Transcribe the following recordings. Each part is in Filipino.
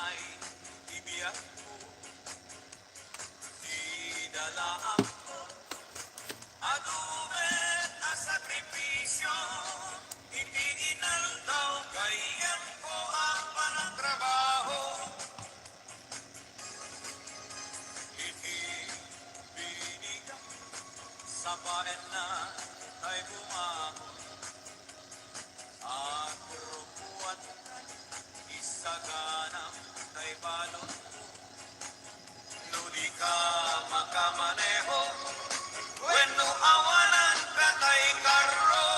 ay ibiyak mo. Di dala ako adumet a sakripisyo, hindi inaldaw kayan ko ang panatrabaho. Hindi binigyan sa paen na ay bumahon. At rupuan isaganang kay balon mo. Nuli ka makamaneho, bueno awanan ka kay karro.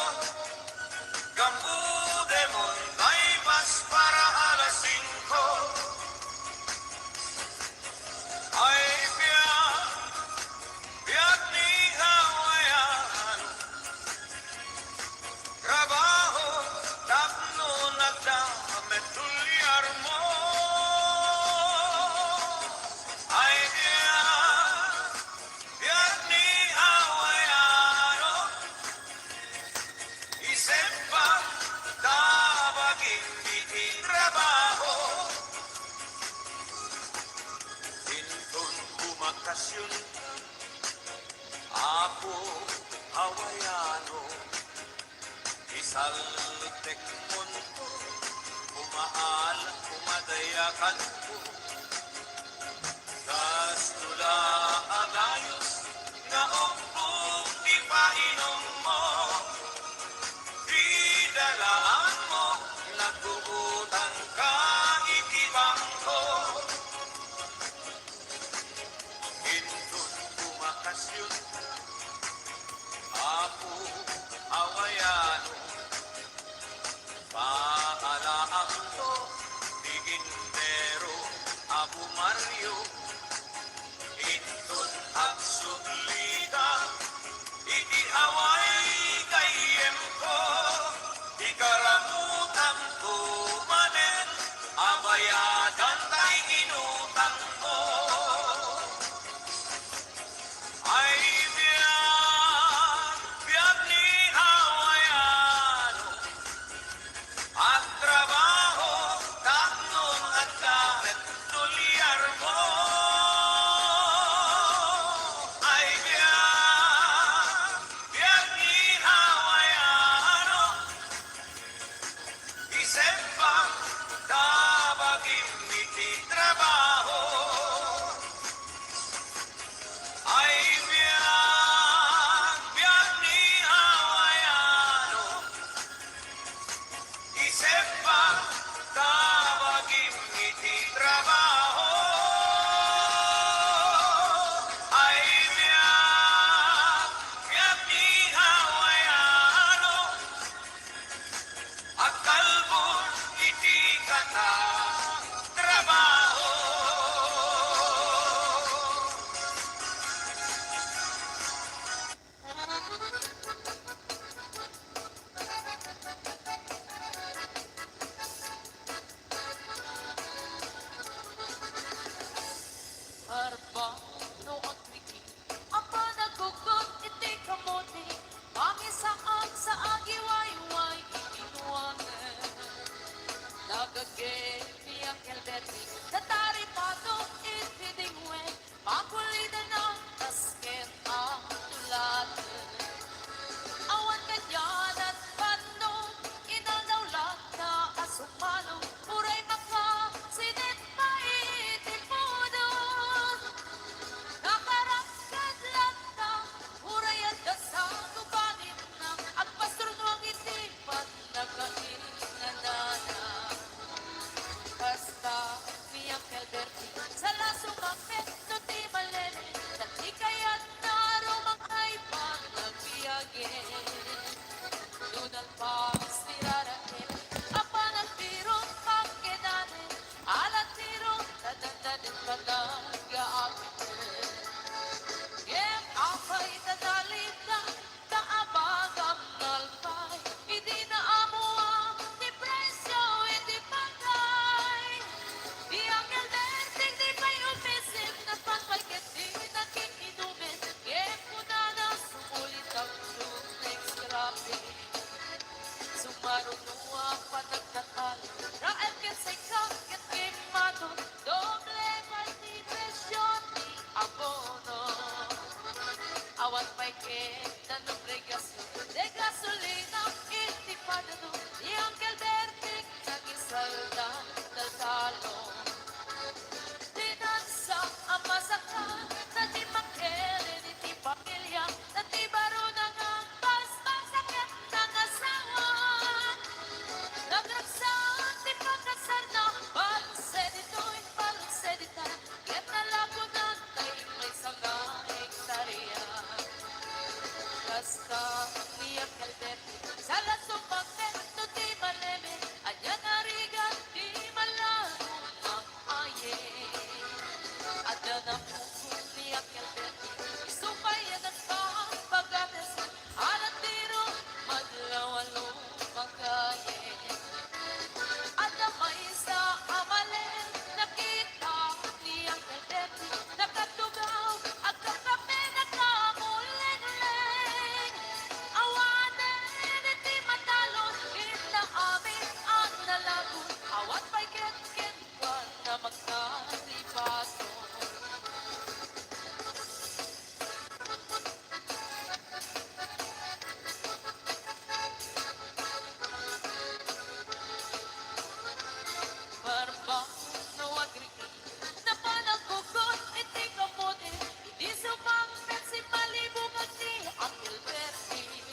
Gambude mon kay bas para alas 5. Ay biyak ni hawayan. Trabaho, tapno nagdamit tulyar mo. Ay biyak ni hawayano. Isip pa, tabagin di trabaho. Intun bumakasyon, ako hawayano. Isaltek mundo, umaal, umadayakan ko. Tas tula agayos, nga umpong ipainom mo. Di dalaan mo, nagbubutan ka, itibang ko. Intun bumakasyon, ako hawayano. Paalaang to, di Indero, Abu Mario. Intun at suglida, iti away kayem ko. Di karamutan ko manen, abayadan tay inutang ko. Ay biyak ni hawayano. At trabaho, taknong at gamit, tulyar mo. Ay biyak ni hawayano. Isip pa, tabagin iti trabaho. Ay biyak ni hawayano. Isip pa, tabagin iti trabaho. Ay biyak ni hawayano. At kalbon iti kata trabaho. Arbano at wiki, apa nagugot iti kamote, pangisaan sa agiwayway, inuwangan, nagagay. marunua panagkakal Rael ken sa ikaw ket kimado doble multipresyon ni abono Awan pa'y ket na nubrigasyon de gasolina intipada do ni Uncle Berting nagisalda del talong Dinansa ang masaka na di makere ni ti pamilya na di baro na nga basbasakit ng asawa Nagragsan di pagkasar na balsedita Ket nalapunan kay may sanga hektarya Kasta niya kalbete sa lasong pagmento di maleme Anya narigan di malano ang aye Ada na pukul niya kalbete isupayagan pa pagates alat tiro madlawalo magaye Ada may sa amalen nakita niya kalbete nakatugaw at kakape nakamuling-ling Awanen iti matalon ita amin ang nalagun awat pa'y ket-ketwan na magkalipaton Barba no agriki na panagkugot iti kamote Hindi sumangpet si palibong at ni Uncle Bertie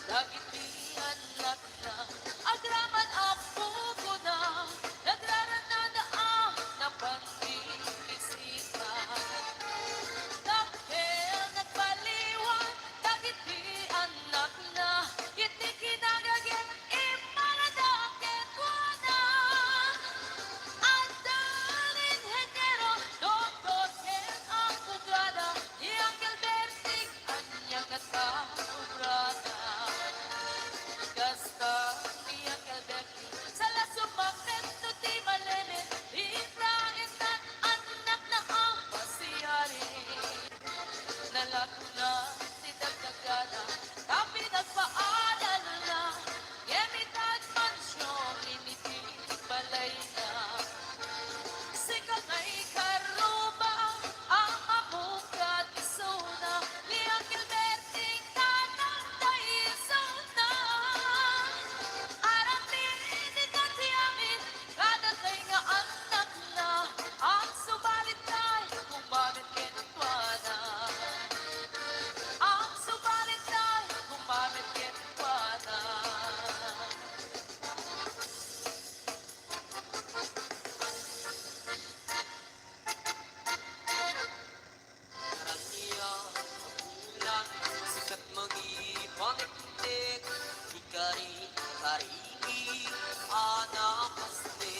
Dagiti anak na agraman ang pugo na Nagrarana na pandibisita Dahil nagpaliwan dagiti anak na Iti kinagagyan iparadakit wana Adan inhenyero doktor ken ang bugada Ni Uncle Berting anyang nagkahubrada Gasta ni Uncle Berting sa lasumamento di maleme Ibrahimtan anak na ang pasiyari Nalaguna si dagdagada tapi nagpaadal na Yemitad mansyon initi balay na Sikal na ikaruba ang amukad isuna Ni Uncle Berting tanang taisuna Aramin inigati amin kada kay nga anak na Ang subalit tay kung bakit kinutwana Ang subalit tay kung bakit kinutwana Karaniya sa bulan, sikat magipaniktik, ikari-karigi, anapaste,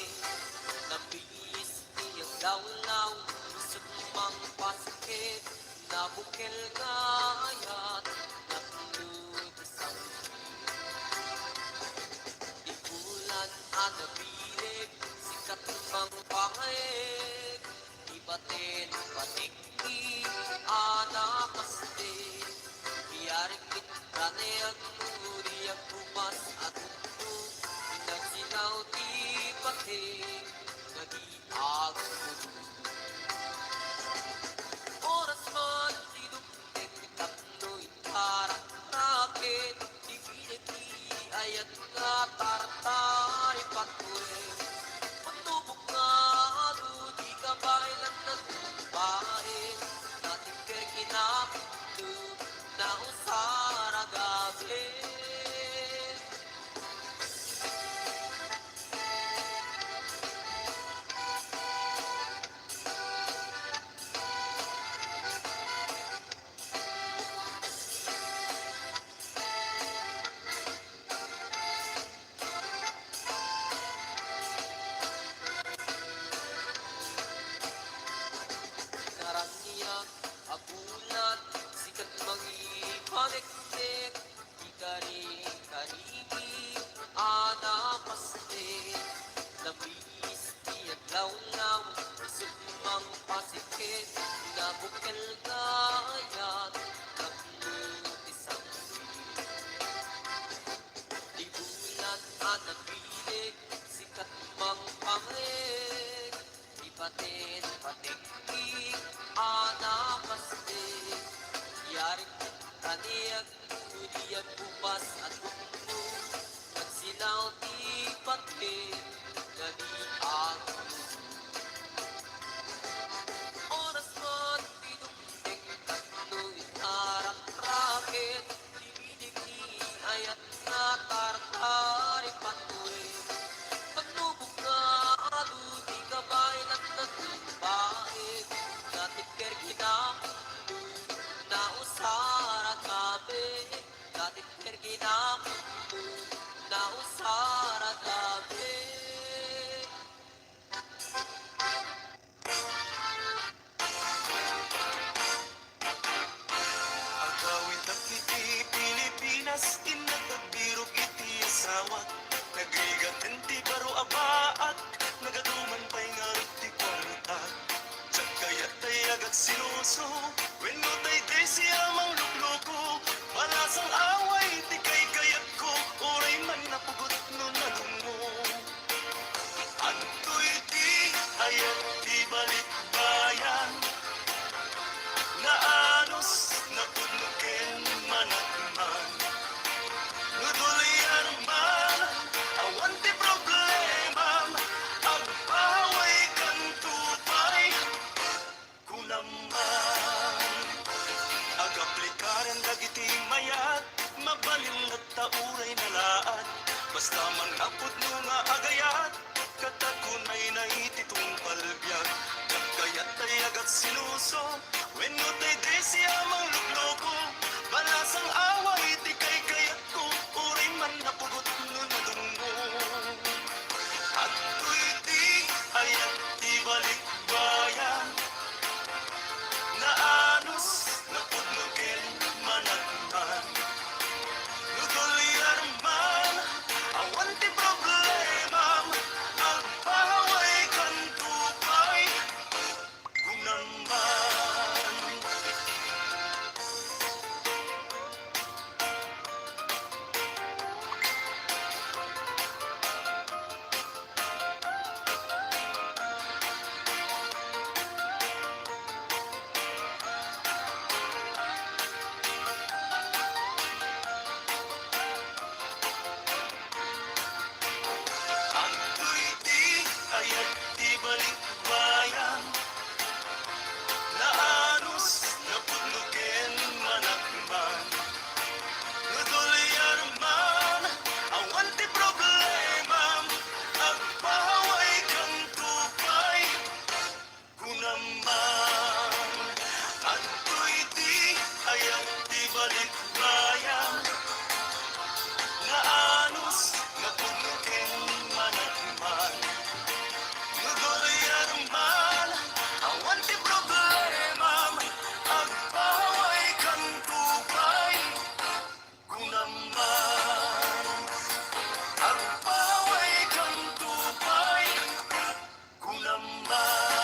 nabis niyang lawlaw, isip mang pasakit, nabukil gayat, nakuludisang di bulan anabilig, sikat mang pangayeg, ibatin panikki, anapaste, iyarikit ranayang muri ang pumas at uto, pinagsinaw di pati, nag-iagod. Oras man sinupin tapno'y parang rakit, ibiniti ayat nga tartari patwe. Patubok nga alo, di ka bailan nagbae, natin kay kinapito na usara gabi. Karaniya, abulan, sikat mangipaniktik, ikari-karigi, anapaste, labis, tiyag law-law, isumang pasikit, nabukil gayat, naglutisang di patin patikik anak pasti yaring kaniyag Udiyan bupas at bukto Nagsinaw di patin Gani ang oras mo tinugting Katluin harang rakit Dimidig ni ayat na tartaring patuloy Pagnubog na alo di kabay at nagbabae Natikir kinakulo na usara kabe Natikir kinakulo na usara kabe Agawid at iti Pilipinas Inagtagbirog iti asawa Nagrigat enti baro abaat Nagaduman pa'y ngarap ti kwarta Tsak kayat tay agat sinuso Wenno tay day siya mang lukloko Palasang away ti kay kayat ko Uray man napugot no nalungo Antoy di ayat di balik bayan Naanos na pudnukin manatman Nudulian man awan ti problema Agpaway kan tupay kunaman Agaplikaren dagiti mayat Mabalin at tauray na laat Basta man napudno nga agayat Katakunay na ititong palbyag Kagayat ay agat sinuso Wenno tay day siya mang lukloko Balasang away ti kay kayat ko Uri man napugot no nadungo At tuy di ayat di balik bayan Naanos na pudnukin managman Nudulian man awan ti problema Agpahaway kan tupay kunaman Ang tuy di ayat di balik bayan Naanos na pudnukin manakman Nudulian man awan ti problema Agpahaway kang tupay kunaman At tuy di ayat di balik bayan Naanos na pudnukin manakman Nudulian man awan ti problema Agpahaway kang tupay kunaman Agpahaway kang tupay kunaman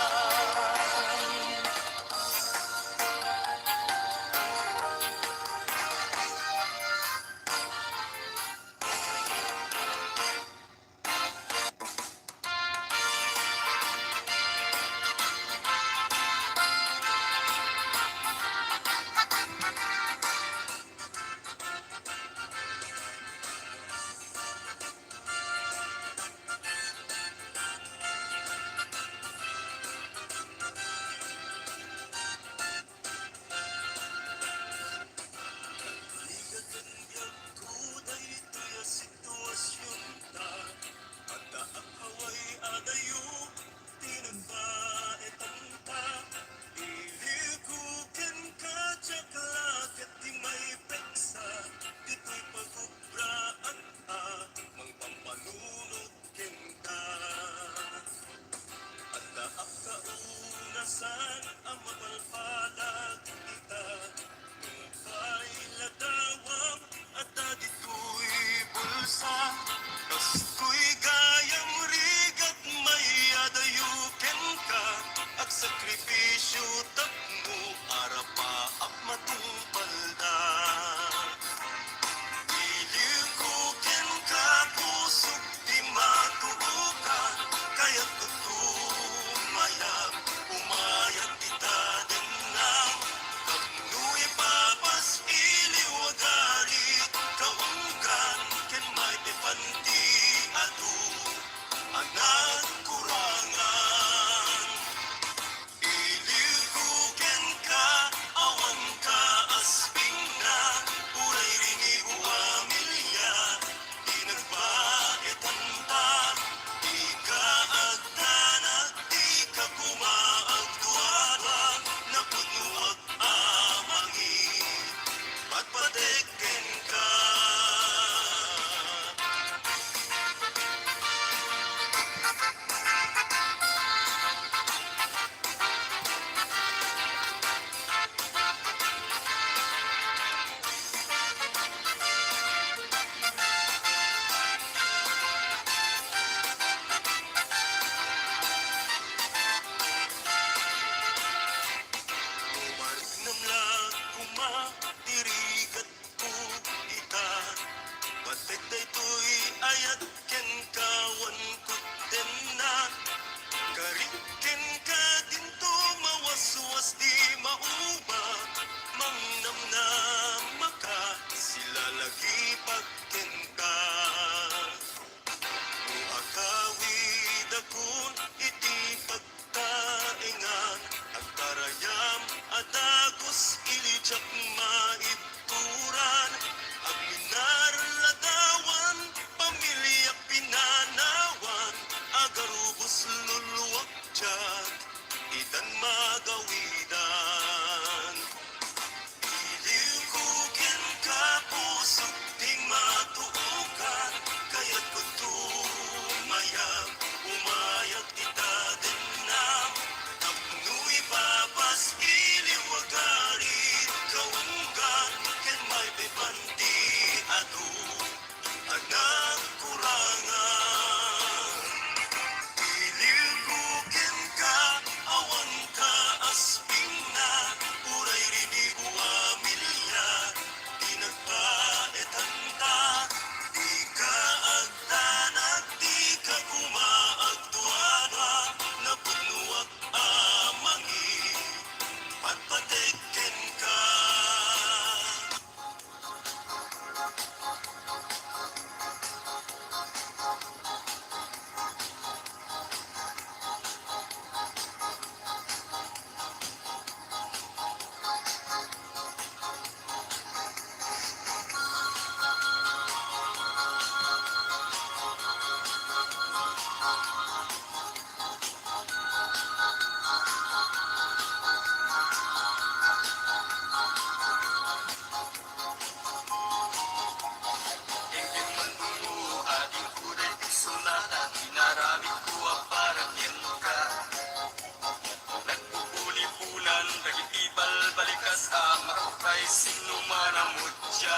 sino man ang mutya.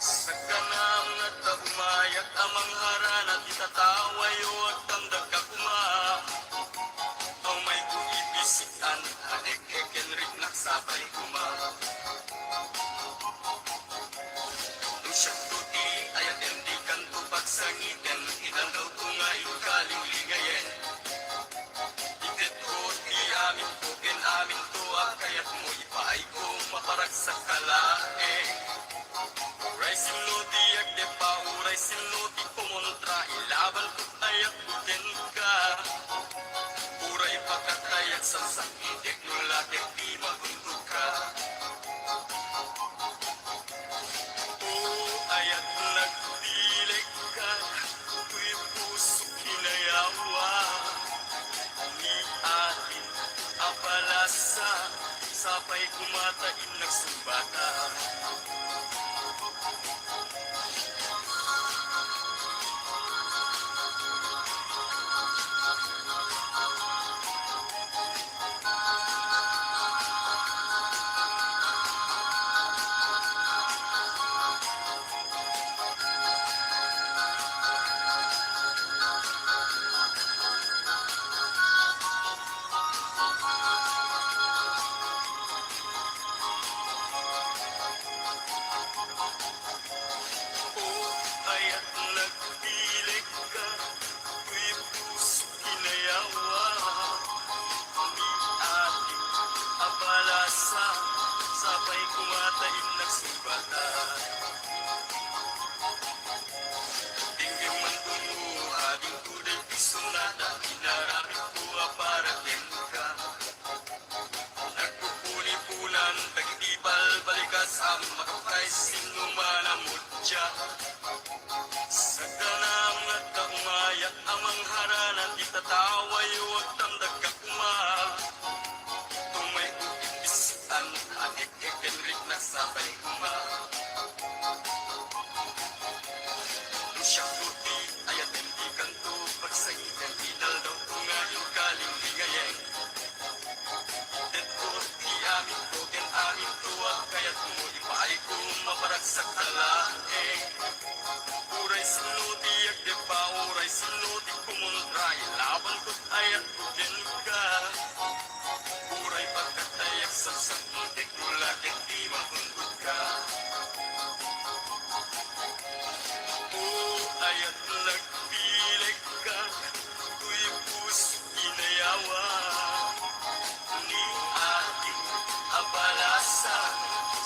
Sa kanang nga taumayat amang haranan itatawayo at tamdag kakuma. Ang may kuibisikan, anek Henrik nagsabay kuma. Nung siyang tuti ayat hindi kanto pagsangitin, inandaw ko nga ikaling lingayen. Itit ko di amin ko, amin to kayat mo ipaay ko maparag sa kalaeng. Uray sinuti agde pa, uray sinuti kumontra, ilaban ko ayak kutin ka. Uray pagkatayat sa sakitik, nulatik di magundog ka. Ayat nagdilig ka, tuy puso kinayawa. Ni atin apalasa, sapay kumatain nagsumbata. Ayat nagdilig ka, tuy puso kinayawa. Ni ating abalasa, sabay kumatain nagsumbata. Tingin man tungo, ading tuday pisunada, inaramit ko para din ka. Nagpupuni-punan, tagitibal balikas, ang makakay sino man ang mutya. Sa kanang at kaumayat amang haranan itatawayo at tamdag kakuma. Tumay upipisian anik Henrik nagsabay kuma. Nung siyang tuti ayat hindi kanto pagsangitan, inaldaw ko nga yung kaling ligayeng. Itet ko di amin ko amin to kayat mo ipaay ko maparag sa kalaeng. Uray sinuti agde pa, uray sinuti kumontra, ilaban ko't ayat kutin ka. Uray pagkatayak sa sakitik, nulakin di magundod ka. Ayat nagpilig ka, tuy puso kinayawa. Ni ating abalasa,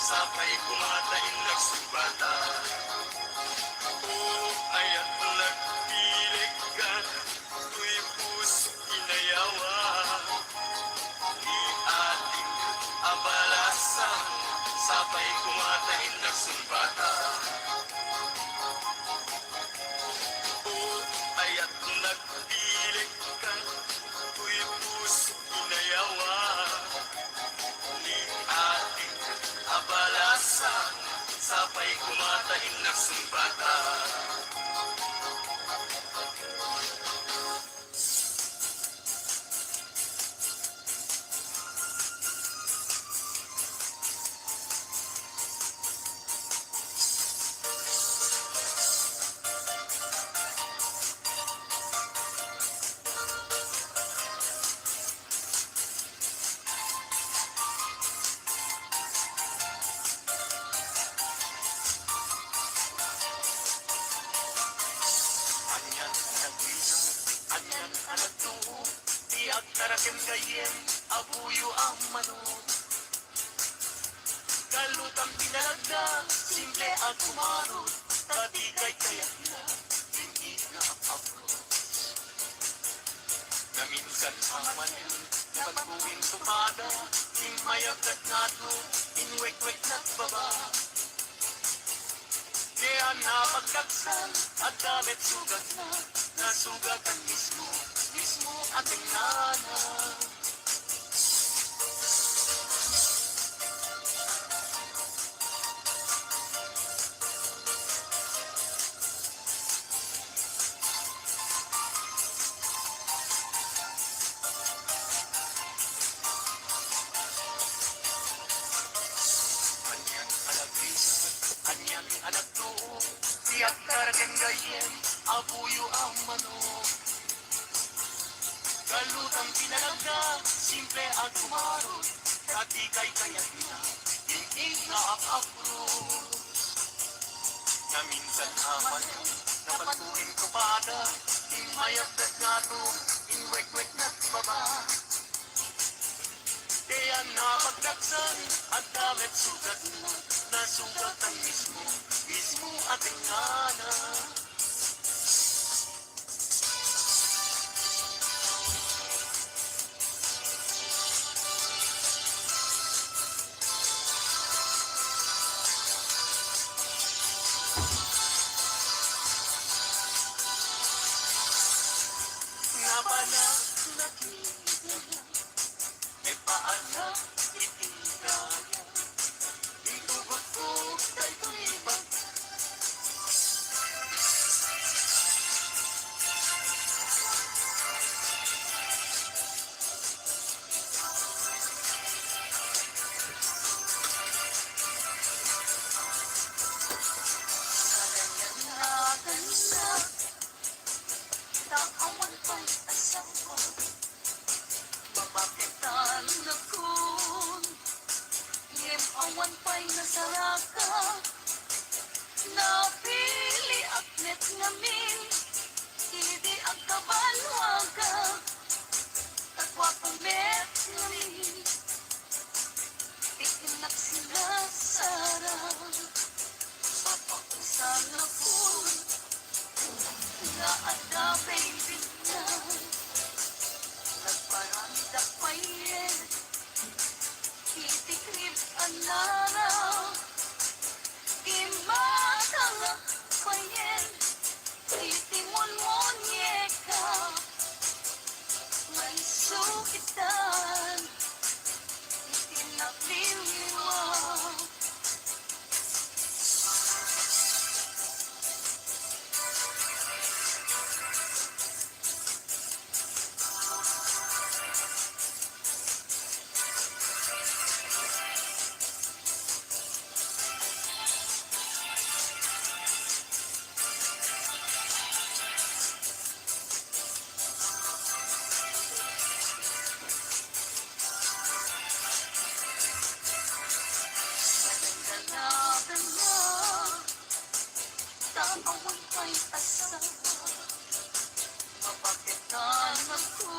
sapay kumatain nagsumbata. Ayat nagpilig ka, tuy puso kinayawa. Ni ating abalasa, sapay kumatain nagsumbata. Ayat nagpilig ka, tuy puso kinayawa. Ni ating abalasa, sapay kumatain nagsumbata. Anyan anak tuho, tiyak tarakin kayen, abuyo ang manod. Kalutang pinalagda, simple at kumarot, tatigay kayak na, hindi na approach. Naminsan ang manin, na pag-uwing tumada, imayagat nga to, inwek-wek na't baba. Kaya napagkaksan, at damit sugat na, nasugatan mismo ating nanay. abuyo ang manok. Galutang pinalaga, simple at umarot, dati kay kayat na, inig na apapro. Na minsan naman, napaturin ko pada, imayagdat nga to, inwek-wek na baba. Diyan na pagdaksan, at damit sugat na, nasugat ang mismo ating nana. Nabanak na kinaya, may paanak itinaya, itugot ko kay tulipan. Nalayan na taawan pa'y asawa, mabakitan na kun, awan pa'y nasaraka, napili aknet ngamin, hindi ang kabalwaga, tagwapamet ngamin, ikinak sila sarang, mapakusan na kun, na ada baby na, nagparanda payen, itikrip ang laraw, imatang payen, itimon-mon yeka, may sukitan, itinapiliwag. Taawan pa'y asawa, mapakitan ako,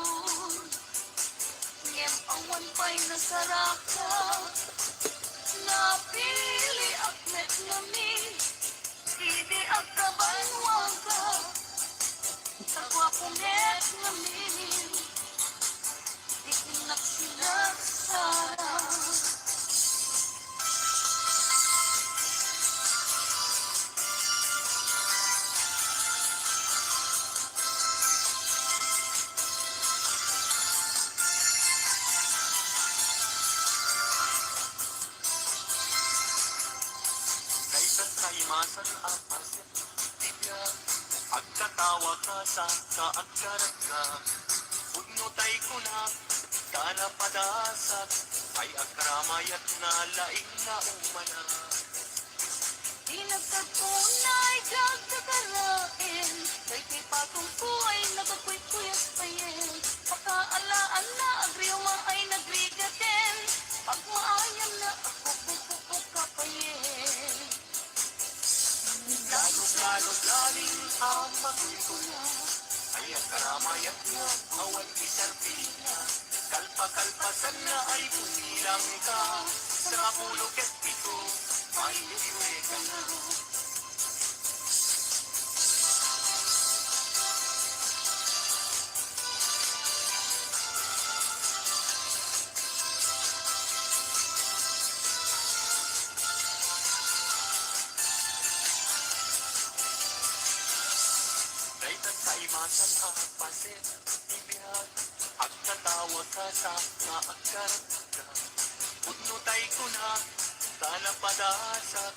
awan pa'y nasaraka, napili akmet namin, hindi ang kabalwaga, tagwapunet namin, ikinak sila sarang. Kaimasan ang pasit, tibya, agkatawa ka sa kaagkarat ka, ugnutay ko na, kanapadasat, ay agramayat na laing na umana. Inagkagunay gagkakarain, kay kipatong ko ay nagagpuypuyas payen, pakaalaan na agriuma ay nagrigaten, pag maayam na ako pupupuk ka payen. Lalong laling ang magulula, ay ang karamayat na awan isarpina, kalpa-kalpasan na ay bumilang ka, sa mapulog at pito, ay iwe ka na. Kaimasan ang pasit, ibihag, at natawa ka sa naagkarat ka. Ugnutay ko na, kanapadasat,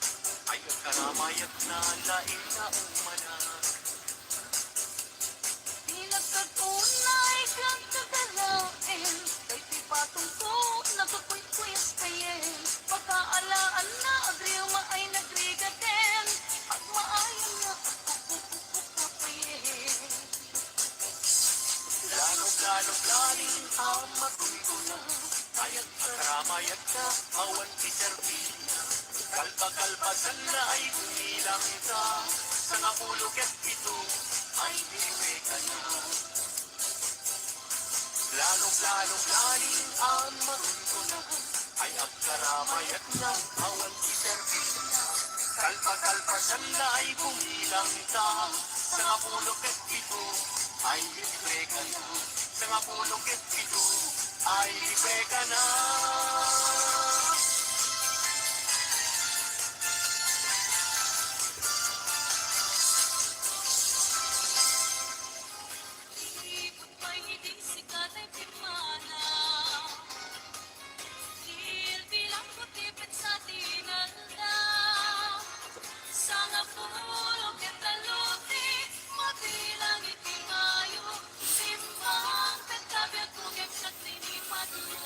ay ang karamayat na laing na umana. Pinagkagunay kang kakalain, kay pipatong ko, nagkakuyas payen, pagkaalaan na agriuma ay nagrigaten, at maayang na ako pupupuk ka payen. lalong laling ang matultuna. Ayat karamayat ka, awan ti Serbina. Kalpa-kalpasan na ay gumilang ka. Sa ngapulog at ito ay biniwi ka na. Lalong laling ang matultuna. Ay ang karamayat na, awan ti Serbina. Kalpa-kalpasan na ay gumilang ka. Sa ngapulog at ito ay libre ka na. Sa ngapulog at ito ay libre ka na. Ikot pa'y hindi sikat ay pimana. Bilang kutipid sa tinanda. Sa napulog at taluti, mabilang itimayo. Simbang tagkabiyag kugip sa tinimadlo.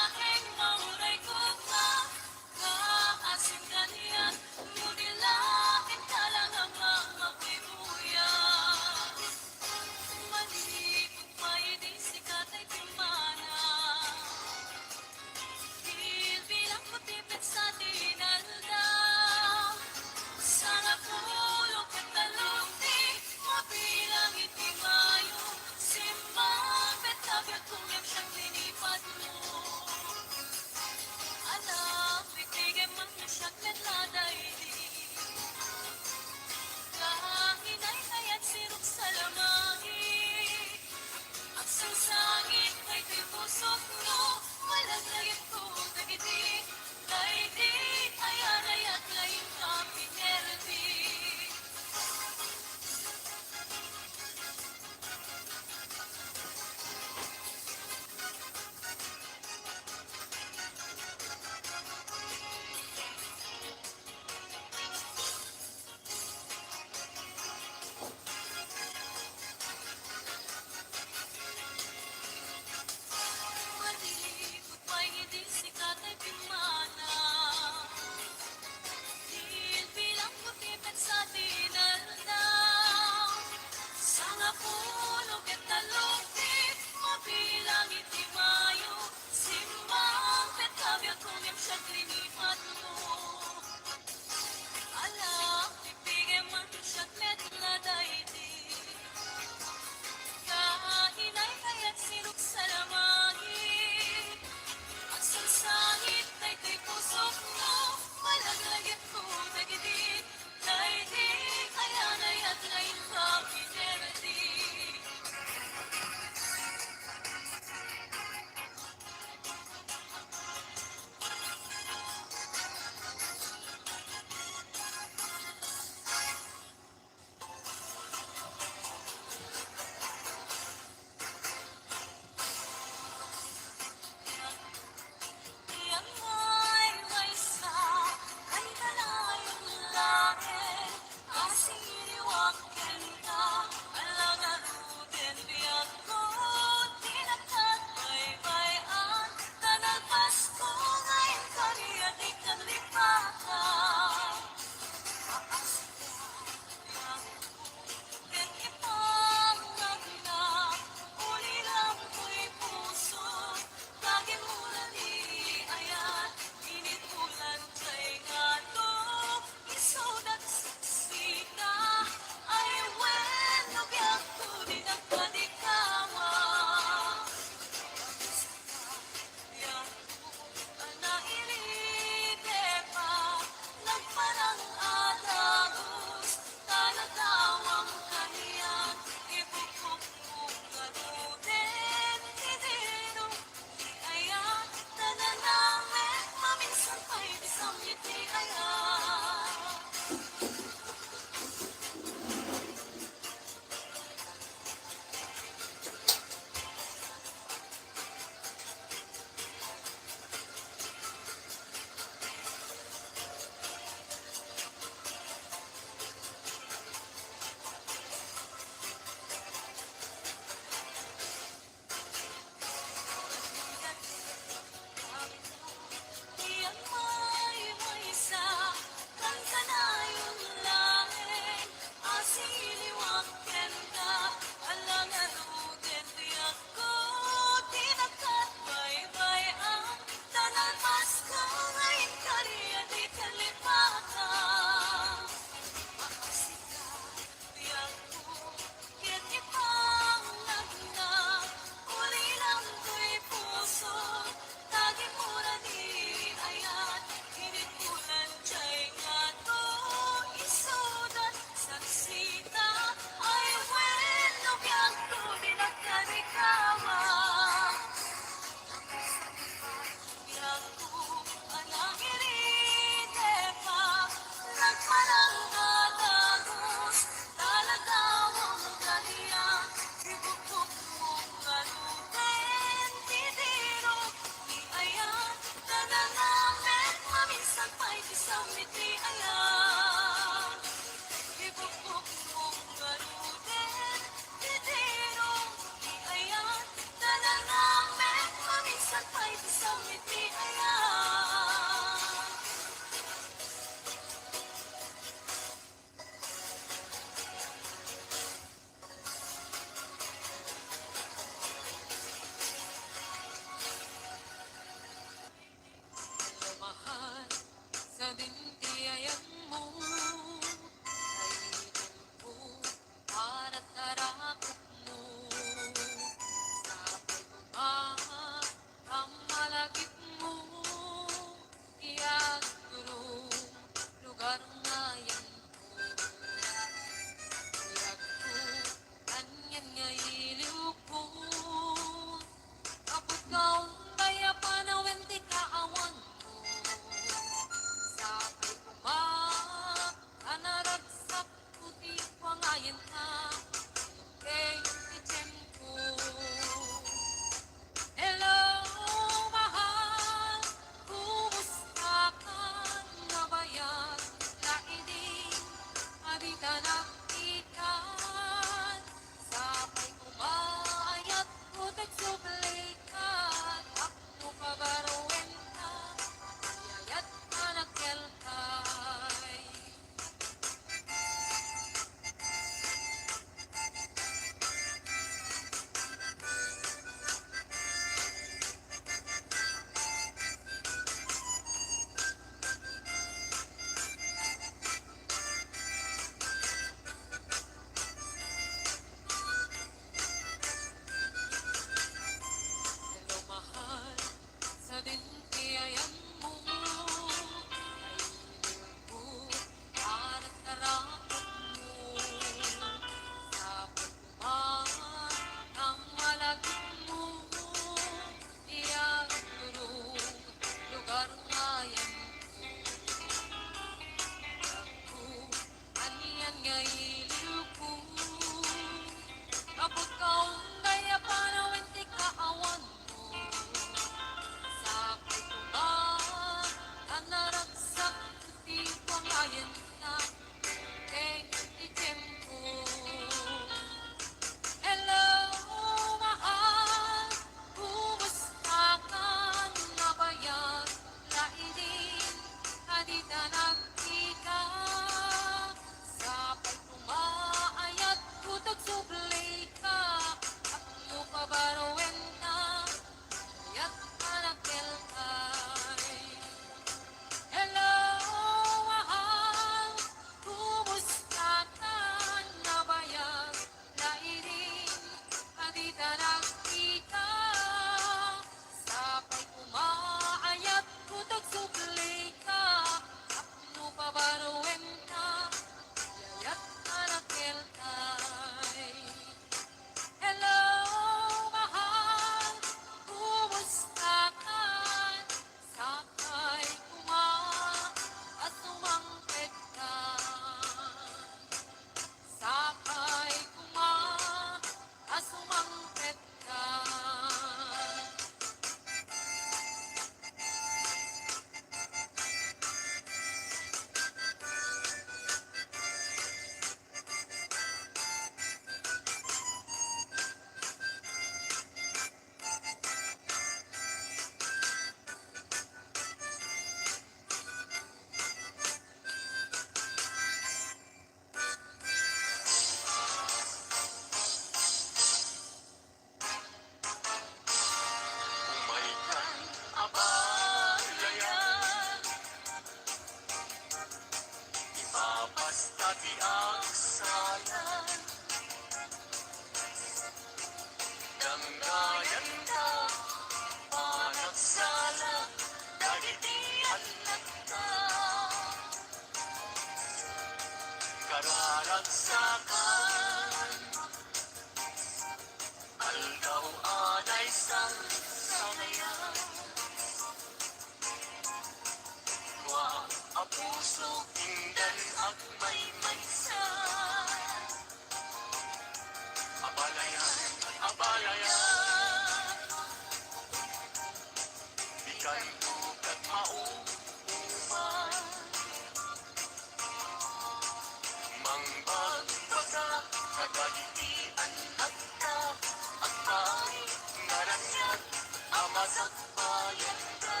sa bayan ka.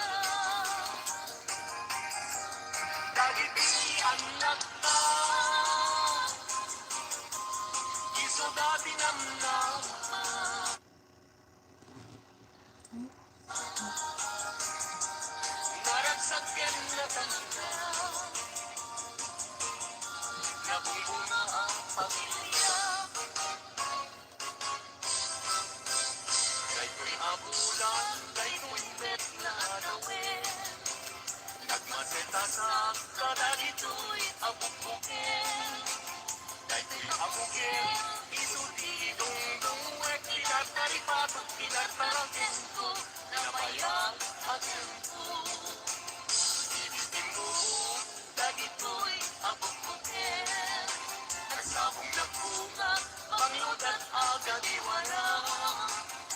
Dagiti anak na isugati namnam naragsakken na tanda nabubunga ang pamilya daytoy abulan daytoy met na anawin nagmaseta sa kadagitoy abukbukin daytoy abukin isutidong dungwek pinagtaripatot pinagtarakin ko nabayang akin ko ibitin mo dagitoy abukbukin nagsabong nagbunga pangludat agad iwala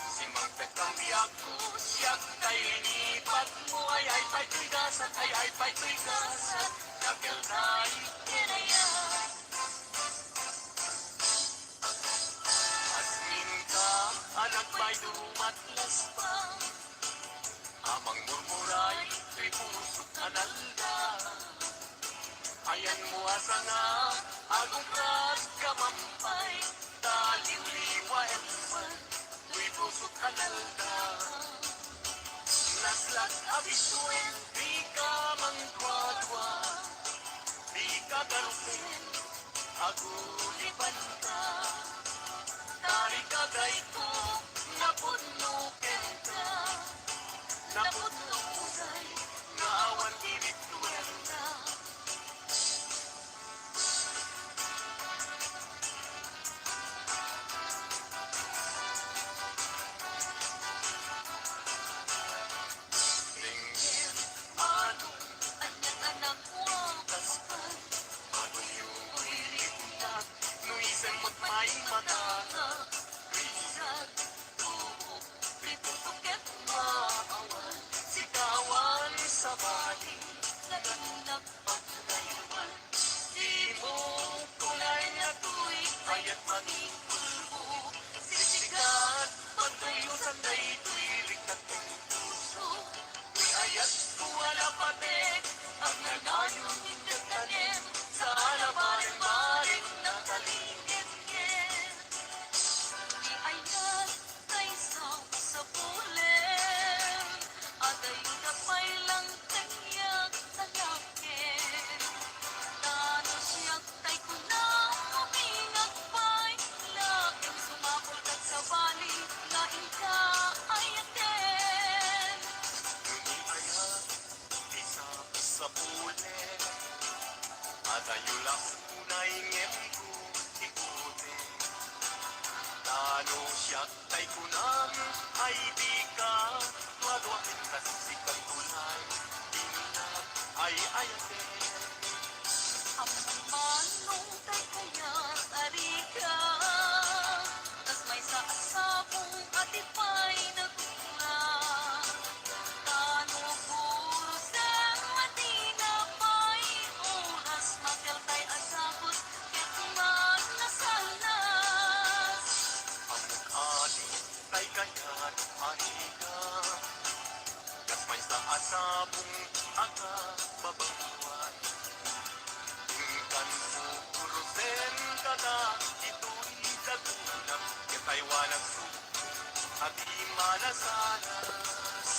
si magpetang biyak ko siyak kay lipat mo ay pa'y tuigasat ay pa'y tuigasat nakil tayo kinayat asin ka anak ba'y dumatlas pa amang murmuray kay pusok analda ayan mo asa nga agungkat kamampay taliw-liwa elman tuy pusok analda naslat abisuen di ka mangkwadwa di ka garusin aguliban ka dari ka gayto napunuken ka napunukusay naawan init tuwenda tingin ano Anak mo kaspan ano yung iligtat nuisen mo't may mata Rizal, tubo, Pitutuket maawan Sigawan sa bali naganap Paglayuan Di mo kulay na tuy Ayat maging pulbo Sisigat Pagtayo sa daytoy Ligtat ng puso Tuy ayat wala patek Ang nanayon inyong tanim Sa alabarin-barin na kalingin-ngin Di ayat kay sa pulen At ayun na pa'y lang kanyak talakin Tano siyak tay kunang umingat pa'y Laking sumakulkat sa bali Lain ka ayatin Ngunit ayat isa sa pulen At ayulak unay ngem ko ikutin Tano siyak tay kunam ay di ka Madwakin kasikan kulay Dinag ay ayatin Ang manong tay kayat arika Tas may sa asabong atipay nagula Tano puro sa matina pa'y oras Magaltay asabot ket man nasalas Amuk-adi tay kayat ahiga Kas may sa asabong aga babangwan Ingkan pupurusen kada ito'y dagunam Kita'y walang suko at di malasanas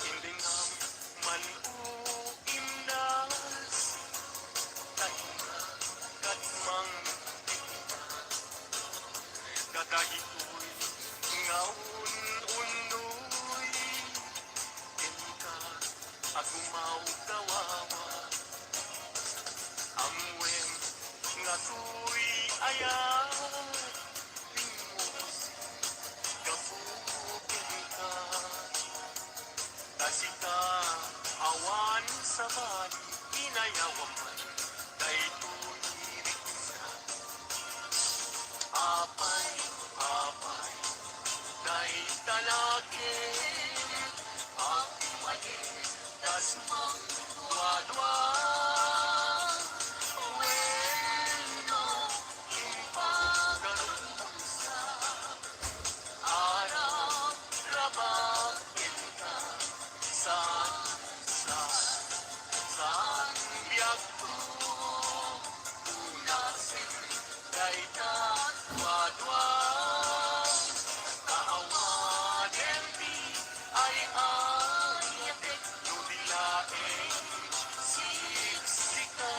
Hindi nga maluimnas Tayo nga katmang Katahikoy ngaun-unoy Hindi agumaw kawawa Amwen nga tuy ayat Pingos kapukin ka Tasika awan sa bali Inayawaman kay tulirik sa Apay, apay, kay talagin tas magdwa-dwa. Bueno, ipagkaroon sa araw, trabahin ka saan biyak ko unasin kay tatwa-dwa. Kaawagan di ay ayatek nudilaeng siksika.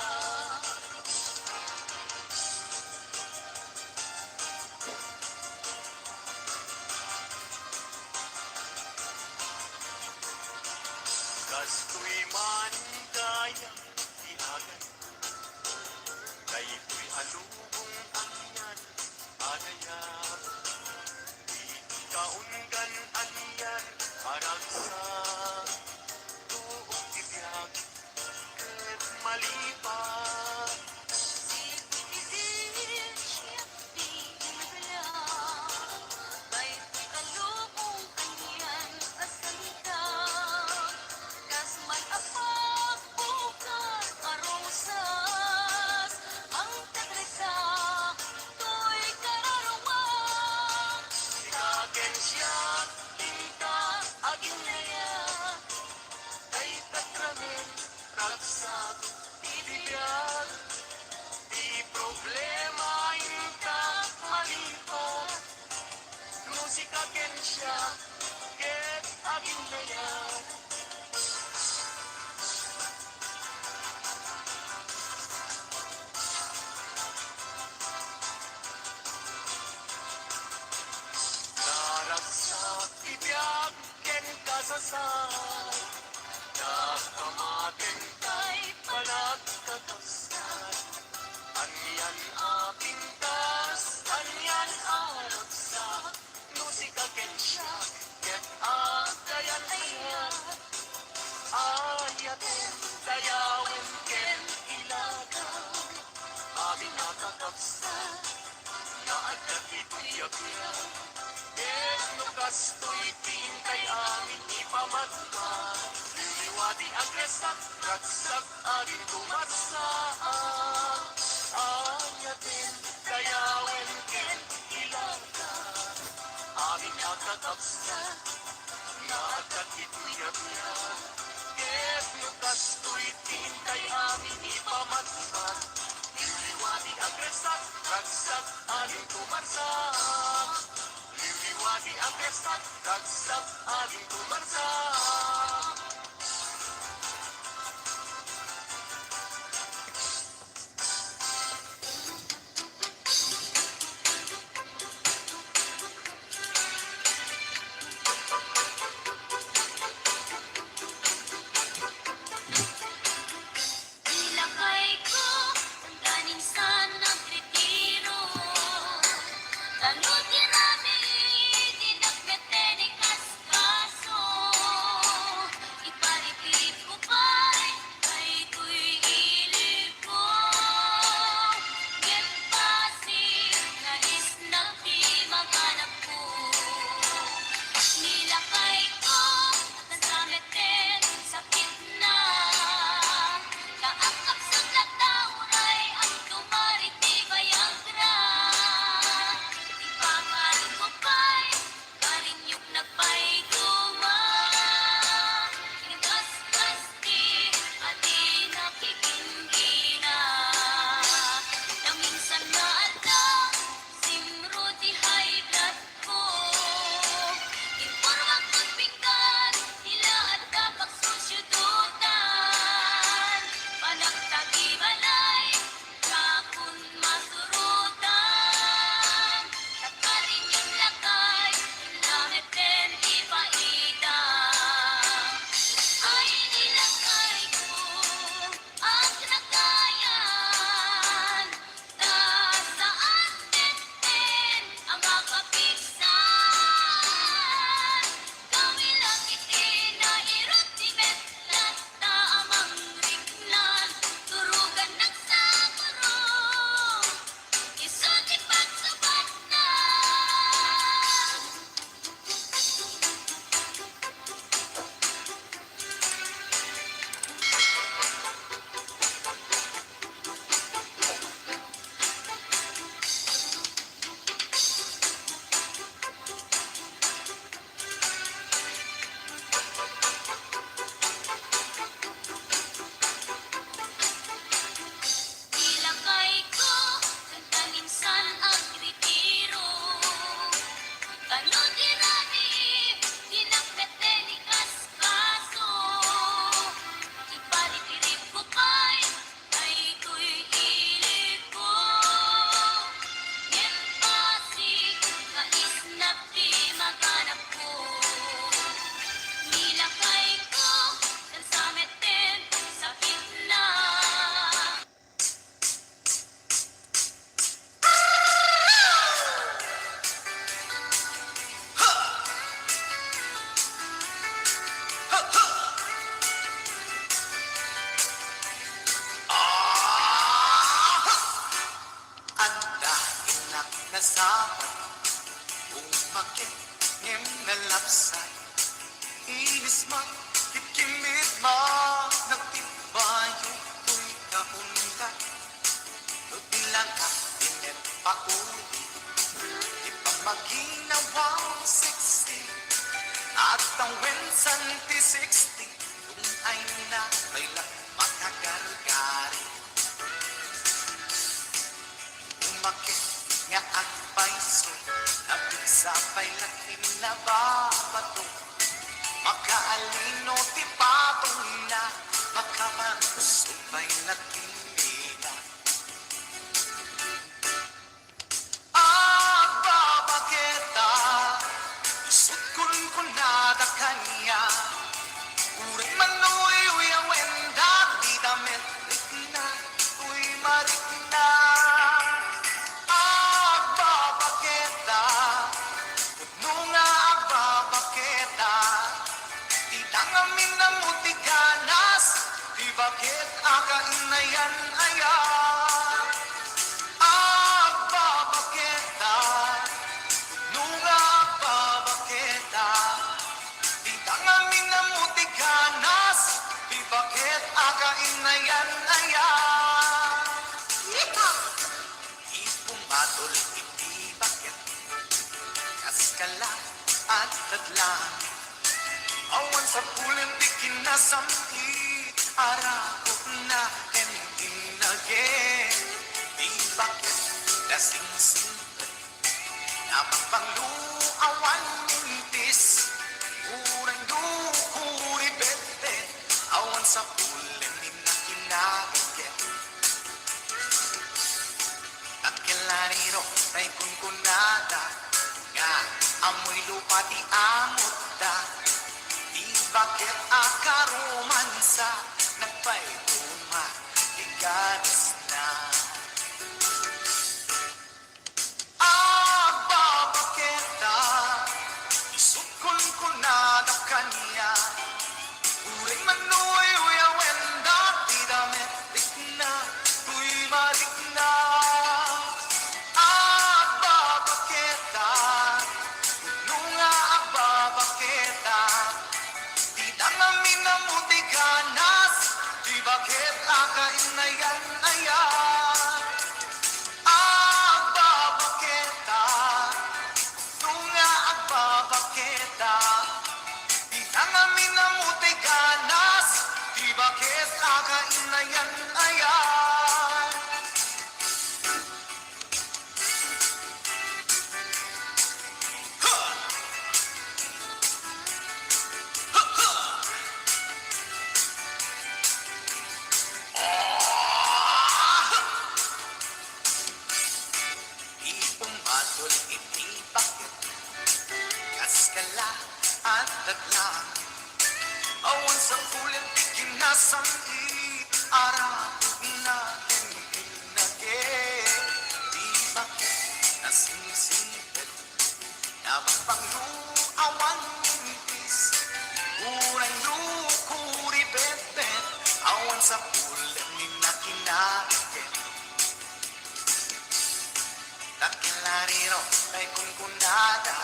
Kasto'y man kayang ihagan, kaya'y alubong ang yan, anayap. Di kaungan ang yan, harag sa tuong tibiyag, ket malipat. Ikagen siya, tinta, aging naya, ay tatramin, raksak, ibigyan. Di problema, inta, malipat. Musika ken siya, ket aging naya. Naragsak, ibiyag, ken kasasal. Nakamaten kay panagkakasal. Anyan apintas, anyan aragsak. Musika ken siya, ket agayan ayan. Ayaten, dayawen ken ilagaw. Aming nakakapsal, naagad ito'y-agyan. Nukas to'y kay amin ipamatma. Liliwati ang resak, raksak, aging tumarsaak. Ayatin, dayawen, ken ilaga. Aming nakakapsa, naagad ito'y-agyan. Nukas to'y kay amin ipamatma. Liliwati ang resak, raksak, aging tumarsaak. Liliwati ang resak, raksak, aging tumarsak. Ilakay ko ang ganing sa nagretiro. Tanong tirami, dinagmete ni kaskaso. misma Kikimit ma Nagtibayo Tuy kauntat Nutilang kabinet pauli Di pa maginawang 60 At ang wensan ti 60 Kung ay na kailang makagargari Umakit nga ang paiso Nabigsapay lakin na babato Makaalino ti patong na Makamanusupay na tinila Agbabaketa Isukun ko na da kanya Uring manoy uyang wenda Di damit rikna Uy marikna Agbabaketa Nunga agbabaketa Tidang amin na mutiganas Di bakit akainayan ayan Agbabaketa Nunga agbabaketa Tidang amin na mutiganas Di bakit akainayan ayan Ipumadol iti bakit Kaskala at tadlang Awan sa pulen di kinasamti Arako na hindi nage Di bakit kasing simple Namang pangluawan mintis Urang dukuri bete Awan sa pulen di na kinagigit At kilariro ay kunkunada Nga amoy lupa di amot da Di bakit akaromansa Nagpaituma di ganas na Agbabaketa Isukon ko na da kanya Uring manoy uyawenda Di damit rikna Tuy marikna Agbabaketa Nunga agbabaketa Tidang amin na mutiganas Di bakit akainayan ayan Agbabaketa Nunga agbabaketa Tidang amin na mutiganas Di bakit akainayan ayan Ipumadol iti bakit Kaskala at tadlang Awan sa pulen di kinasangki Arapot na hindi nage Di bakit nasinisipit Namang pangluawan mintis Urang lukuri bebet Awan sa pulen ni na kinagigit Takilariro ay kunkunada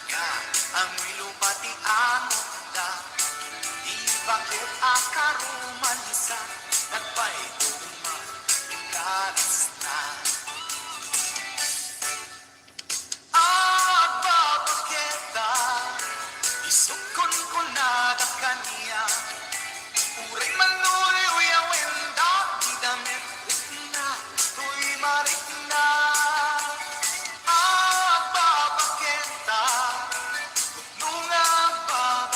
Nga amoy lupa di amot da Di bakit akarumansa Nagpaituma Ikaras na Agbabaketa Isukon ko na da kanya Uring manoy uyawenda Di damit rikna Tuy marikna Agbabaketa Nunga agbabaketa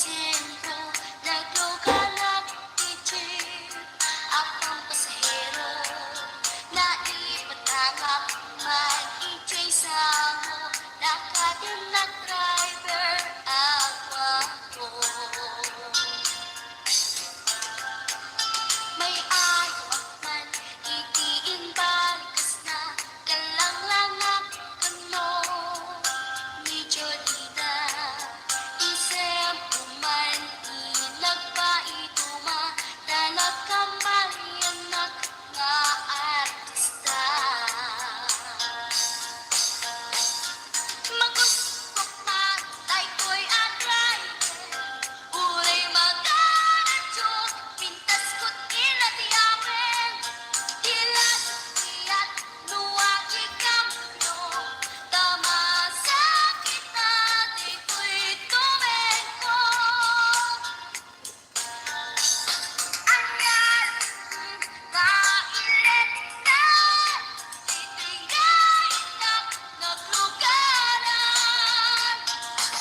sentro, naglugalag jeep. Akong pasahero, naipatangak mag-enjoy sa mo. Nakadim na driver, ako. May ayaw man, itiin balikas na, kalanglangan kano. Medyo di na, isip ko man, inagpaituma, na nagkamalianak nga artista. Magustok matay ko'y driver, uray magaradyo, pintas ko't ilatiyamin. Ilat iyat nuwagi kamyo, tama sa kita di ko'y tumengko. Anyal kailit na, titingay na naglugaran.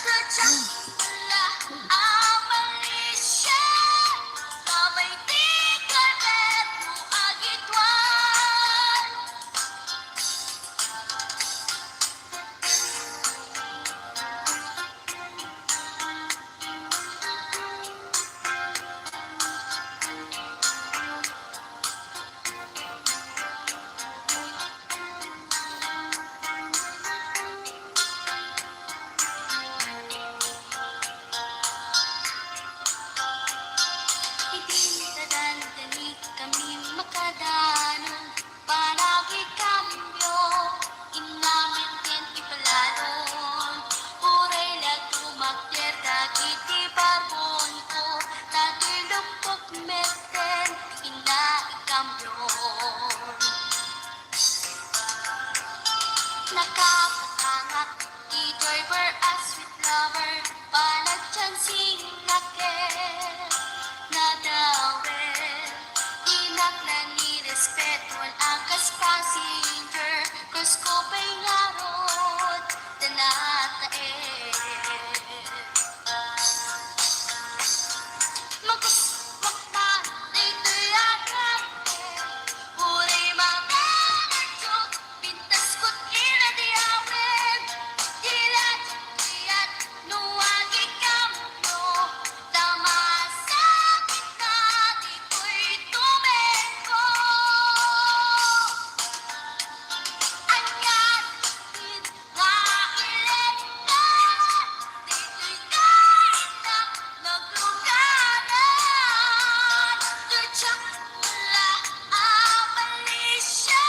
Sadyang wala ang malisya, kamay di karet mo agitwan. Hindi dadandani kami makadanon, palagi kambyo, inamit yan ipalalon. Uray la tumakder dagiti barbon ko, natilupok meten, inaikambyon. Nakapatangak, i-driver as sweet lover, panagtyan sinakit. Nadawel, inak na ni respeto ang kas passenger, kus ko pa'y ngarot, tanatae. Maguswak na, dito'y agate, uray mga radyo, pintas ko't iladiawin. Ilat, iyat, nuwagi kamyo, tama sa kita, di ko'y tumengko. Anyat, nga ilit na, dito'y kahit na naglugaran. Sadyang wala ang malisya,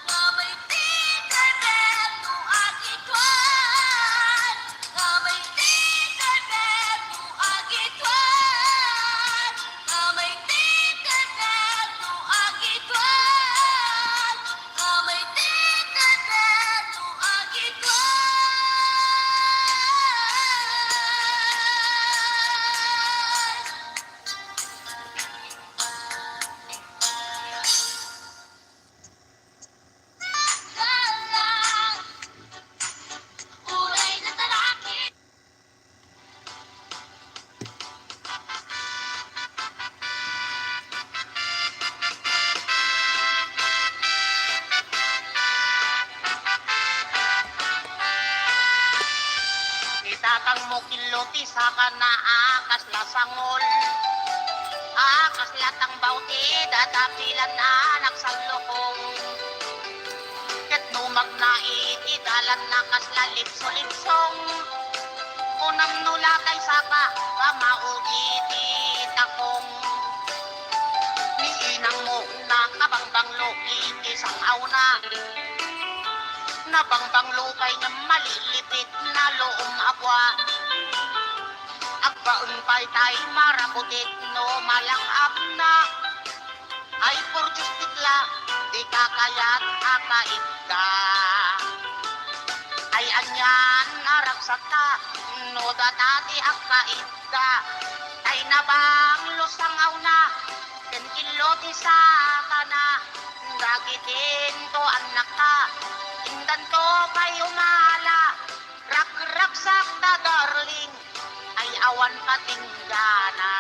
kamay di karet mo agitwan. Kamay di karet mo agitwan. Kamay di karet mo agitwan. Kamay di karet mo agitwan. Galang, uray na talaki. Itatang mo kiloti sa kana akas lasangol. Akas latang bauti dadapilan anak sa lokong. Ket numag na iti dalan nakas lalipso-lipsong. Unam nulatay saka kamauiti takong. Ni inang mo na kabangbang iti sang auna. Nabangbang lukay niya malilipit na loong agwa. Agbaon pa'y tay marabutit no malang abna. Ay por justitla, di kakayat akait ka. Ay anyan naraksata, no datati akait ka. Ay nabang lusangaw na, ken kiloti sa kana. Dagitin to anak ka, indan to kayo mahala. Rak-raksak na darling, ay awa awan patinggana.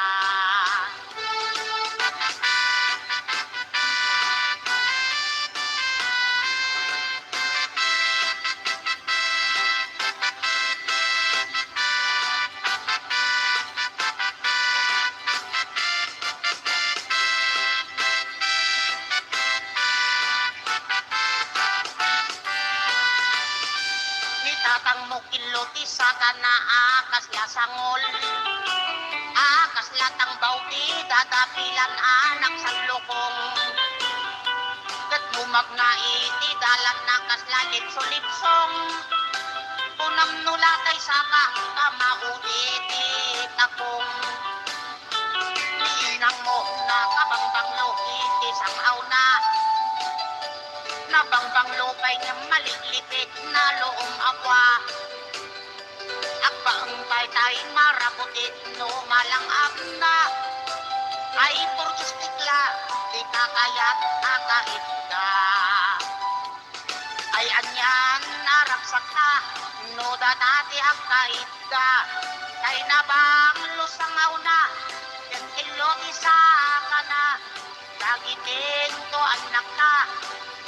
Ni tatang mo kiloti sa kanaa kasla sangol. Kaslatang bawti dadapilan anak sa lukong. Kat bumak na iti dalan na kaslalit sulipsong. Punam nulatay saka kamauditi takong. Ninang mo na kabangbang lo iti sangaw na. Nabangbang lupay nga maliglipit na loong akwa. Akba ang tay maraputit no malang akna. Ay porjustikla di kakayat akahit ka. Ay anyan narapsak na no datati akahit ka. Ay nabang lusangaw na yan kilot isa ka na. Dagitin to anak na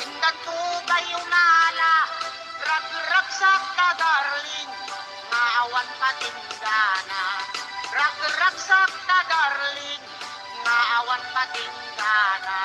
indan to kayo nala. Rag-ragsak ka darling nga awan patinggana. Rag-ragsak ka darling nga awan patinggana.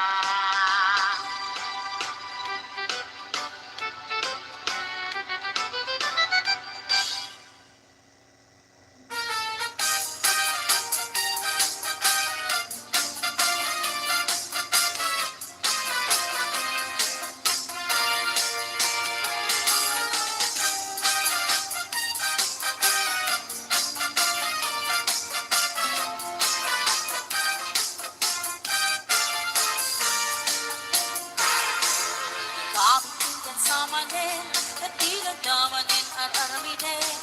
Kapingan sa manin, natilag namanin at araminin.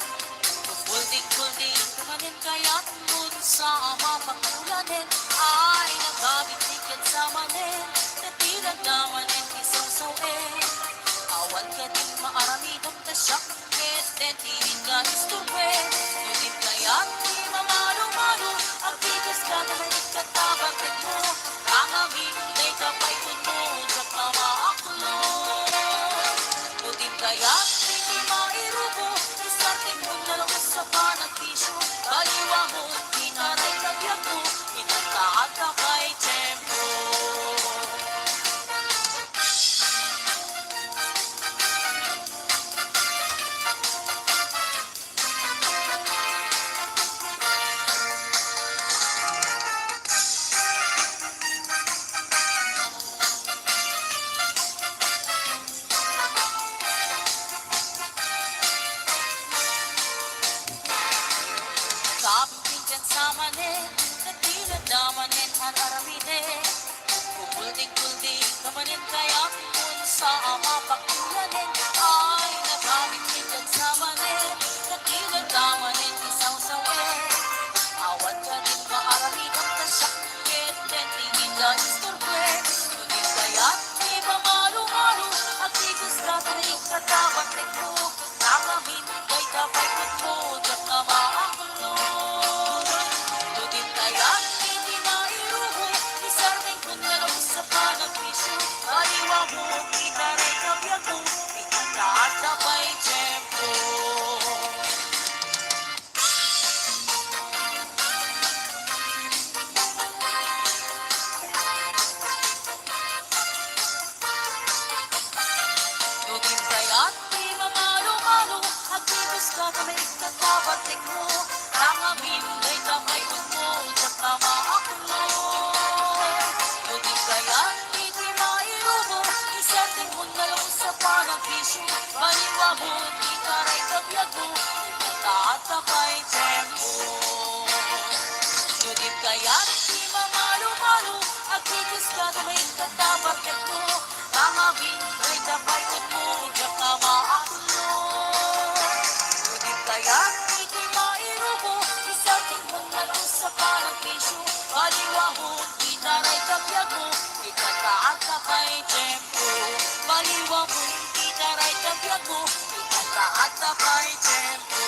Kulding-kulding kamanin kaya't moon sa ama pangulanin. Ay nagkabitigan sa manin, natilag namanin isang sawin. Awan ka din maaraminong na syakit, den tirin ka isturwin. Ngunit kaya't di mamalo-malo, ang bigas ka na may katabang mo. Ang amin ay kapay mo, sa pamaaklo. Ngunit kaya't hindi mairubo, isarting mo na lang sa panagpisyo. Baliwa mo, tinaray kagyak mo, inantaat ka kay tempo. Kapingan sa manin, natilag namanin at araminin. Kukulding-kulding kamanin kaya kung sa ama pagkulanin. Ay nakapingan sa manin, natilag namanin isaw sawin. Awan ka din maaraminong kasakit, den tingin ka isturben. Ngunit kaya't di ba malu-malu, ang tigas ka na ikatabatik mo. Nakamin kay kapay mo, dak na maaklo. Ngunit kaya't hindi mairuho, isarting ko na lang sa panagpisyo. Baliwa mo, itaray kabyak mo, ikantaat ka kay tempo. Ngunit kaya't di mamalo-malo, ang tigas ka na may katabatik mo. Ang amin ay kamay mo, sa pamaaklo. Ngunit kaya't hindi mairubo, isarting mo na lang sa panagpisyo. Baliwa mo, itaray kabyak mo, ikantaat ka kay tempo. Ngunit kaya't di mamalo-malo, ang tigas ka na may katabatik mo. Ang amin ay kapay mo, sa pamaaklo. Ngunit kaya't hindi mairubo, isarting mo na lang sa panagpisyo. Baliwa mo, itaray kabyak mo, ikantaat ka kay tempo. Baliwa mo, itaray kabyak mo, ikantaat ka kay tempo.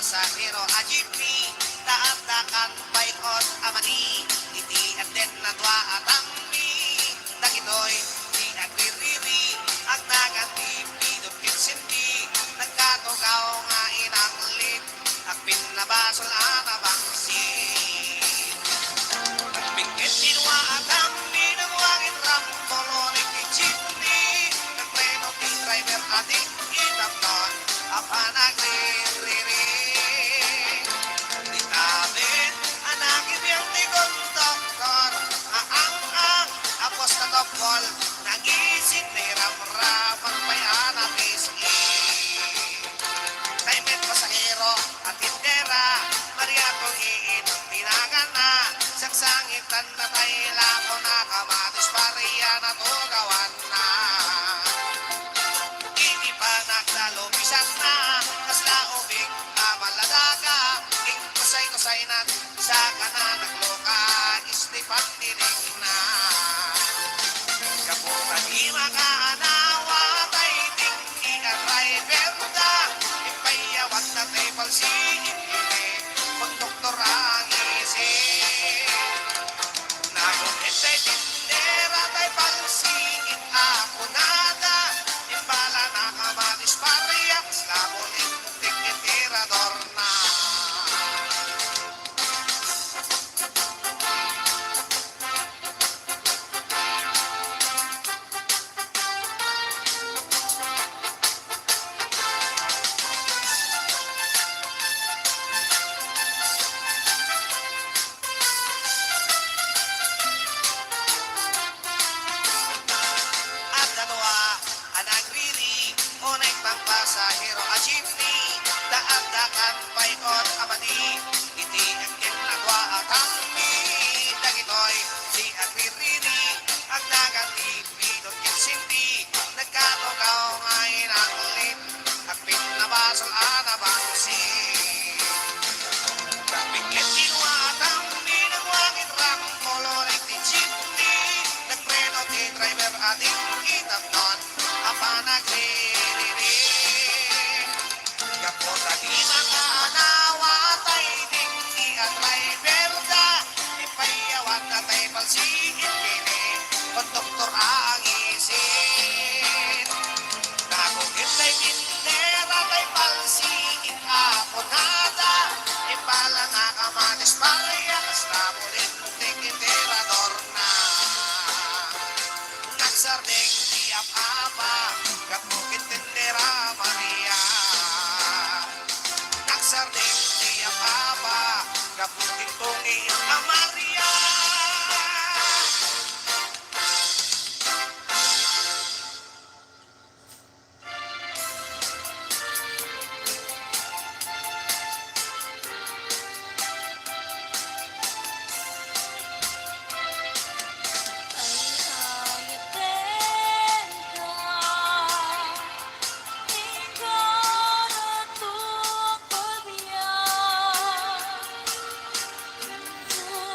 pasahero a jeepney, daan-dakan baykot amani, iti at den na dwa at angmi, dagitoy di agririri, ang naganti pidot kinsinti, nagkatugaw nga inanglit, akpin na basol anabangsin. Nagbingkit inwa at angmi, nangwangin rambolonik ni jeepney, nagpreno ti driver ating itapnon, apa nagriri. Di tabit, anak ibiyang ti konduktor, aang-ang, apos na topol, nagising ni ramraman pa'y anapisi. Taimet pasahero at tindera, Maria kong iin, tinangan na, sangsangitan na tayo lako na kamatis pariya na tugawan na. Hindi pa nagdalupisan na, kasla ubing kamaladaga, ing kusay-kusaynan, sa kanan nagloka, istipan dinig na. Kapuka di makaanawa, tay tinggi at driver da, ipayawat na tay palsiin ini, kung doktor ang isip. Nagumit tay tindera, tay palsiin ako nada, imbala na kamatis pariyak, slamunin tikitirador na. At dalawa ang nagriri, unay pang pasahero a jeepney, daan-dakan baykot amani, iti ang kinagwa at angmi, dagitoy si agririri, ang naganti pinot kinsinti, nagkatugaw nga inanglit, akpin na basol anabangsin. Kapingit inwa at angmi, nagwangit rambolonik ni jeepney, nagpreno ti driver ating itapnon, apa nagriri. Kapot at imakaanawa, tay dingdi at driver da, ipayawat na tay palsiin kini, konduktor ang isin. Nagugit tay tindera, tay palsiin ako nada, ipala na kamatis pariyak, slamunin tikitirador na. Nagsardeng di apa-apa, kapugit tindera Maria. Nagsardeng di apa-apa, kapugit tungi ang Maria. Ay,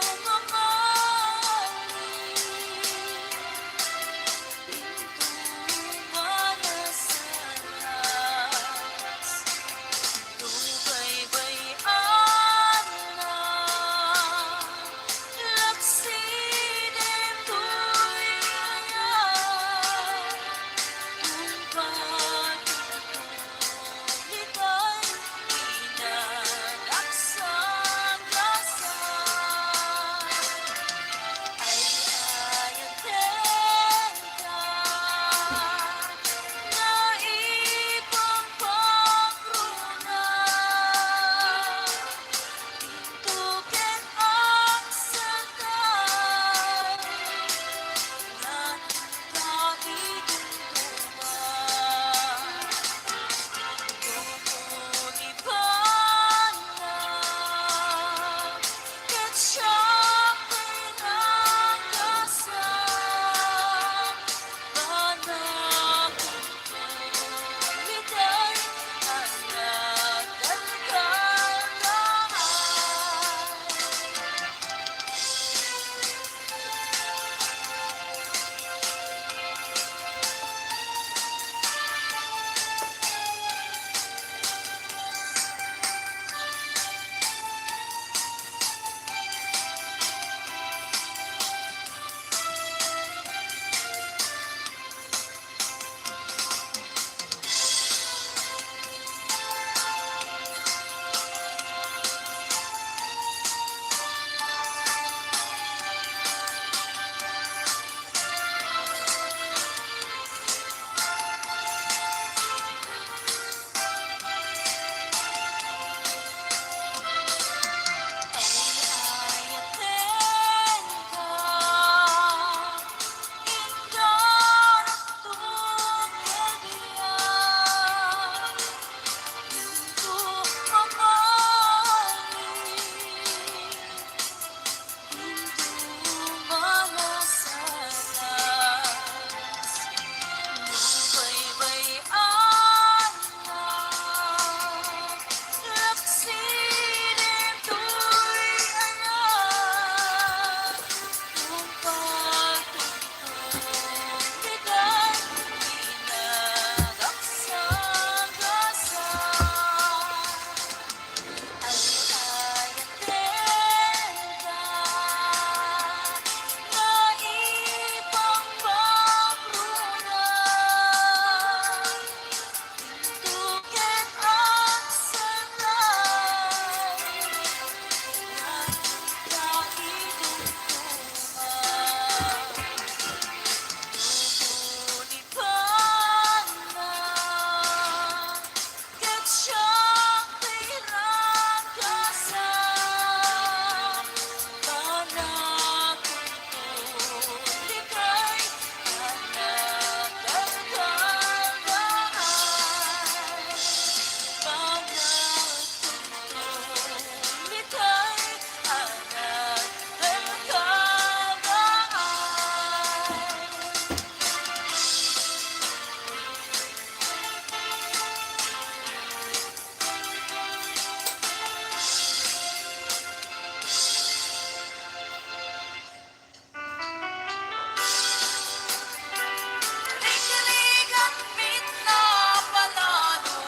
Rinig at pinapalalo,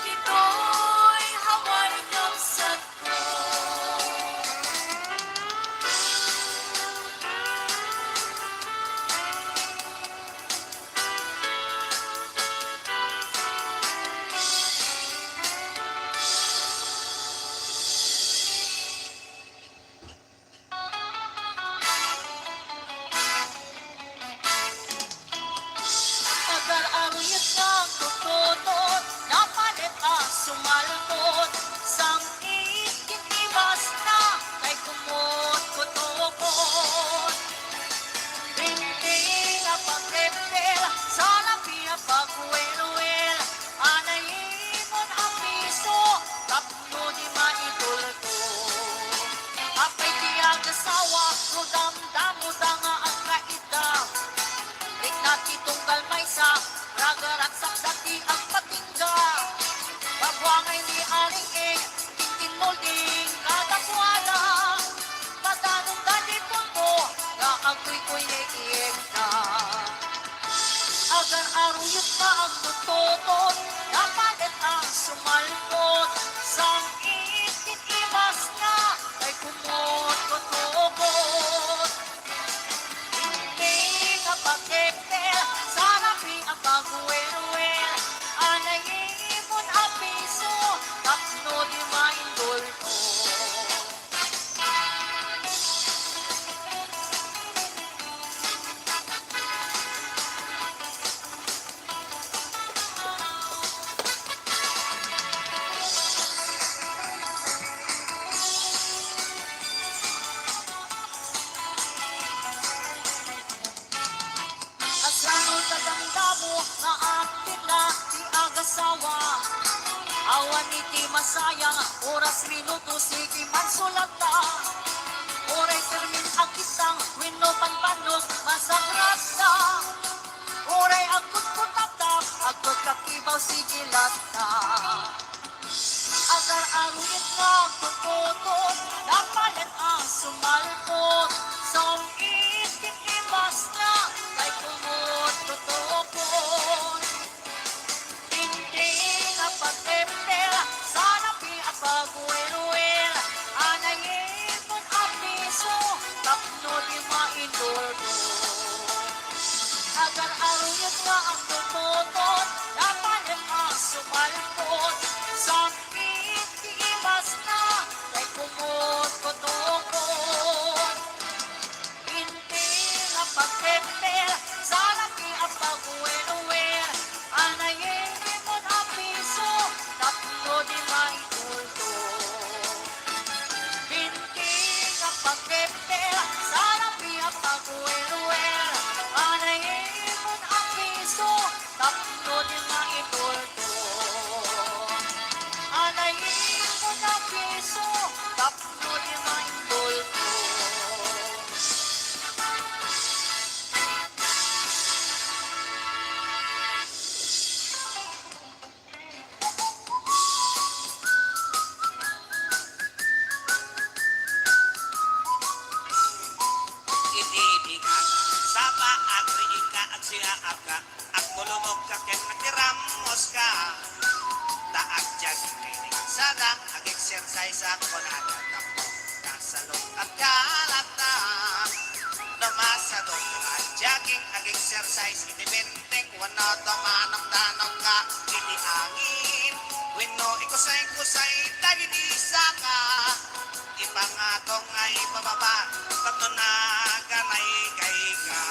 ito'y haway kapsat ko. Agar-aruyot ng tututot, napalit ang sumaltot, sang ikitibas na kay kumot-kutukot. Rinting ang pagkepel, sa labi ang pagwel-wel, anayimon ang piso, tapno di maitulto. Apay tiyag asawa, rudam-damuda nga ang kaitang, Ignatitong kalmay sa ragaraksak dati ang patingga. Bagwangay ni Aling Tintin molding kadakwala. Patanong ganipon ko, naagoy ko'y naiig na. Agar aruyot na ang tututot, napalit ang sumalpot. Sang ititimas na, kay kumot-kutukot. Hindi ka pagkepel, sarapi ang pagwel-wel, anayimon ang piso, tapno di maindulto. Asano tadamdamo nga akin na di agasawa. Awan iti masayang oras minuto sige man sulata. Oray termin ang kitang wino panpanos masakrasta. Oray agkut kutap-tap agkut kakibaw sige lata. Agar aruyot nga tututot, napalit ang sumalpot. Som ititimas na, kay kumot-kutukot. Hindi na pagpepel, sanapi ang pagwel-wel, anayimon ang piso, tapno di maindulto. Agar aruyot nga ang tututot, napalit ang sumalpot. Som ititimas na, kay kumot-kutukot. Hindi na pagpepel, sanapi ang pagwel-wel, anayimon ang piso, tapno di maindulto. Hindi na pagpepel, sanapi ang pagwel-wel, anayimon ang piso, tapno di maindulto. exercise ako natatap mo. Nasa loob at kalata. Namasadot at jogging ag exercise. Itibenteng wano damanang-danang ka. Ini angin. Wino ikusay-kusay. Tagidisa ka. Ipangatong ay pababa. Tato na ganay kay ka.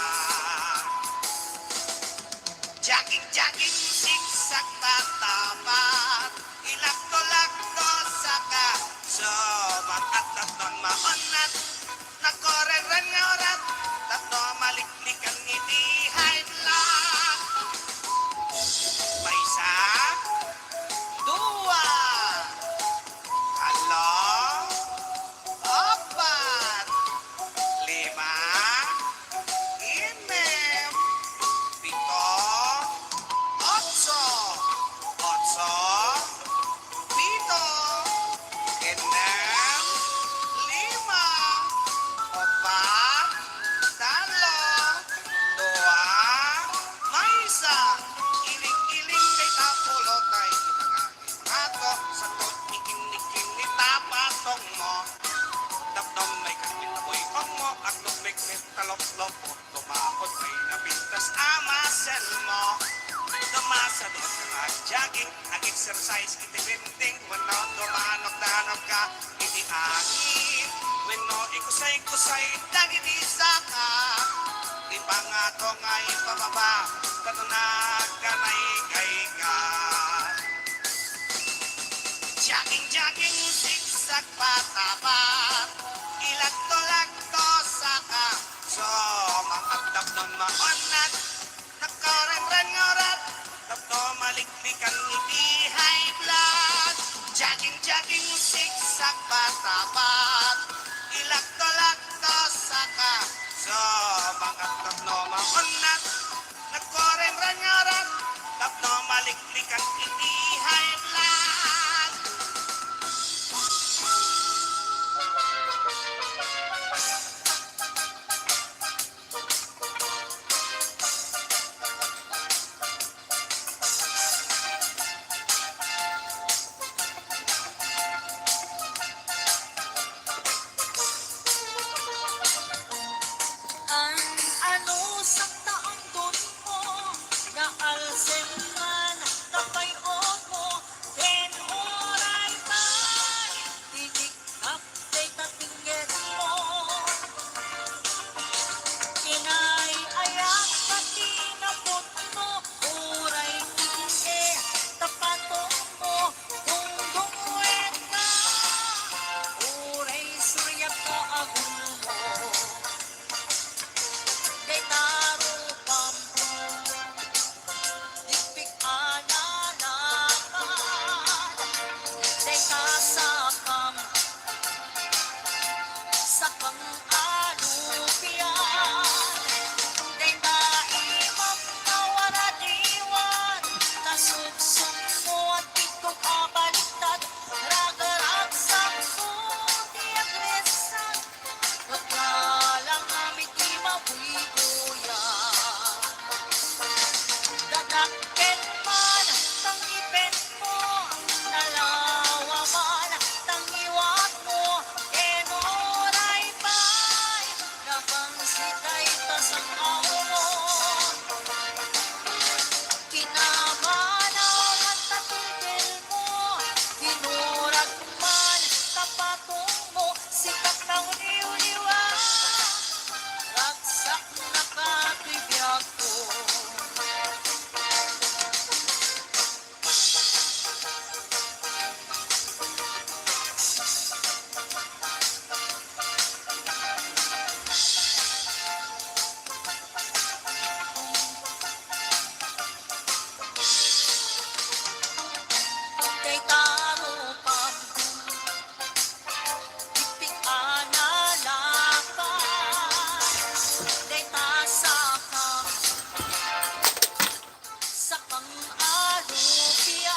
Jogging, jogging, zigzag patapat. Ilakto-lakto saka. So, matatat nun maunat. Nakoreren nga orat. Tatno maliklikan ngiti high blood. Paisa. Dua. Halo. Opat. Lima. Inem. Pito. Otso. Otso. Pito. Inem. Lima. Opat. Talo. Dua. Maysa. Iling-iling kay tapulo kay ipangato sa tu't-ikin-ikin ni tapatong mo. Dapdam may kakitaboy kong mo at lumikmit talop-lop mo. Tumakot may napintas amasel mo. Tumasadot ka at jogging at exercise itibinding. Wano tumanok-danok ka iti angin. Wano ikusay-kusay tagidisa ka. Di pa nga to nga'y pababa. Katunag ka na'y kay ka. Jogging, jogging, zigzag patapat. Ilagto-lagto saka. So, makatap nun maunat. Nakareng-rengorat. Tapno maliklikan ngiti high blood. Jogging, jogging, zigzag patapat. Ilagto-lagto saka. So, makatap nun maunat. Nakareng-rengorat. Tapno maliklikan ngiti high blood. Ang ano sa taong dun mo, na alsem man, kapayot mo, then oray man, tinik update at tingin mo. Inay ayak pati napot mo, oray tingin, tapatong mo, kung dumuwet ka, oray suryap ka agul mo. Kay taro pampo, dipik ananakan, kay kasakam, sakang alupian, kay kaimam na waradiwan, nasugsug mo at ikong kabaliktad, ragaragsak mo di agresan, wagkalang amit di mabuhay-buyan. Dadakkel man, tangipin mo, nalawa man, tangiwat mo, enoray pa'y, napangsitay tasang mo. Kinamanaw at tatungkil mo, kinurag man, tapatong mo, sikat ng liw-liwa. Ragsak na katibiyag ko. Kay taro pampo, dipik analakan, kay tasakam, sakang alupian,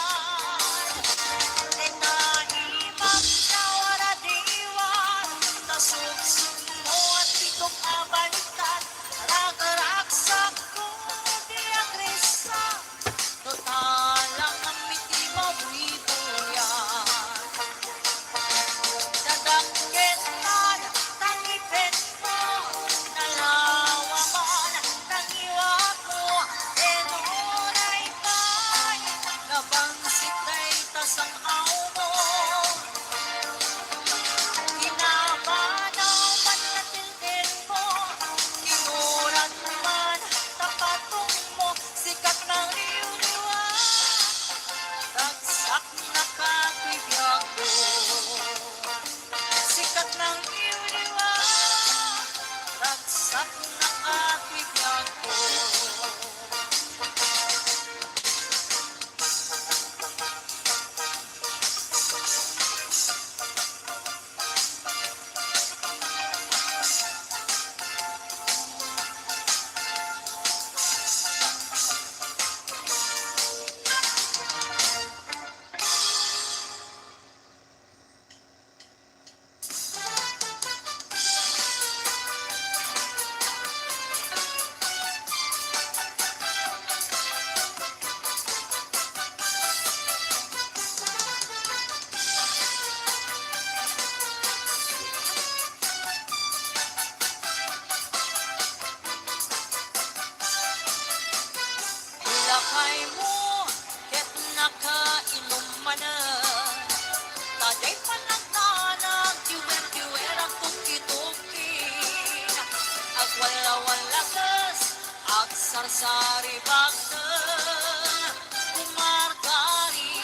kay naimam na waradiwan, nasugsug mo at pitong abaliktad, ragaragsak ko di agresa, total ang amit di mabuhay-buhay. ribagtan kumargari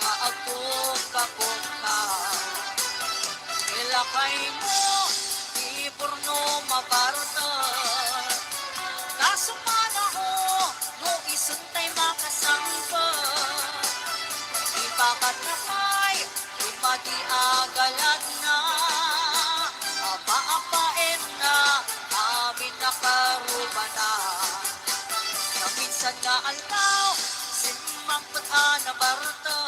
nga agkog kakukha ilakay mo di porno mabartan kasumana ko no isuntay makasangpan ipakat na kay imadi agalad na apa-apain na amin nakaruba na na minsan na almaw simang pag-ana barta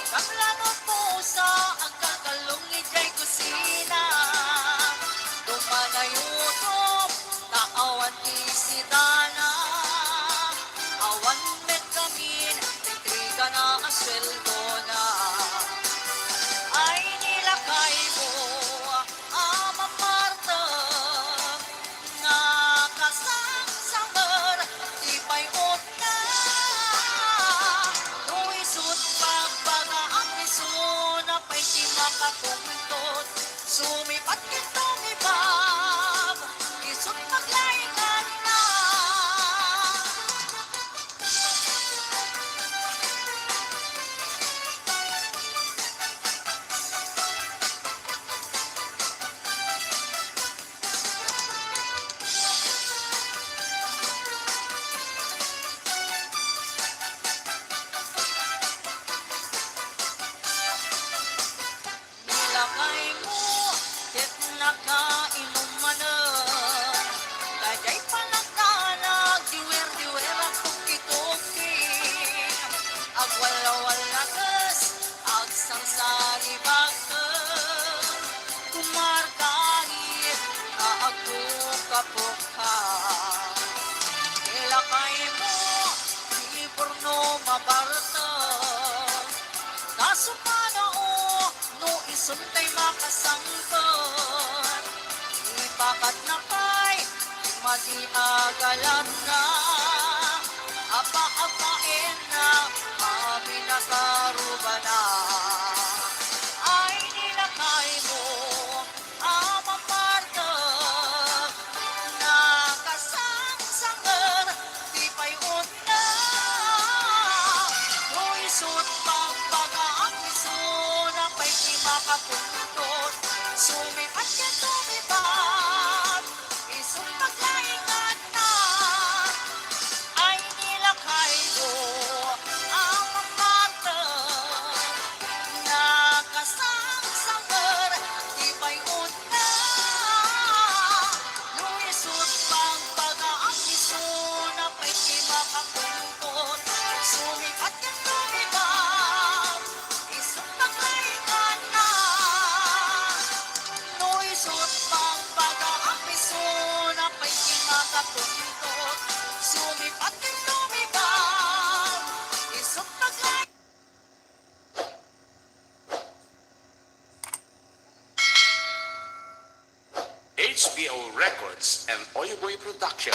Kamlanot mo sa ang kakalong ijay kusina Tumanayutom na awan isidana Awan met kamin, intriga na asweldo na Ay nilakay mo, Ama Marta Nga kasangsangar, ipayot na Nuisut pagbaga ang iso na pa'y di makapungtot Sumipat kito mi bab, isut maglaingan na Nilakay mo, ket nakainom manan Kajay panagkanag, diwer-diwer akong kituking Agwalawal na gas, agsangsari bagan Kumargahit, na agkukapukha Nilakay mo, di porno mabarta Kasumana o, no isuntay makasangpan Ipakat na kay, madi agalan na Apa-apain na, kami nakaruba na Ay nilakay mo, Ama Marta Nakasangsangan, di payot na Luisot pagbaga ang iso na pa'y di makapuntot Sumipat ka tumibag, isong maglaingan na Ay nilakay mo, Ama Marta Nakasangsangan, di payot na Luisot pagbaga ang iso na pa'y di makapuntot Sumipat ka tumibag, isong maglaingan na Luisot pagbaga ang iso na pa'y di makapuntot Sumipat ka tumibag, isong maglaingan HBO Records and Oyoboy Production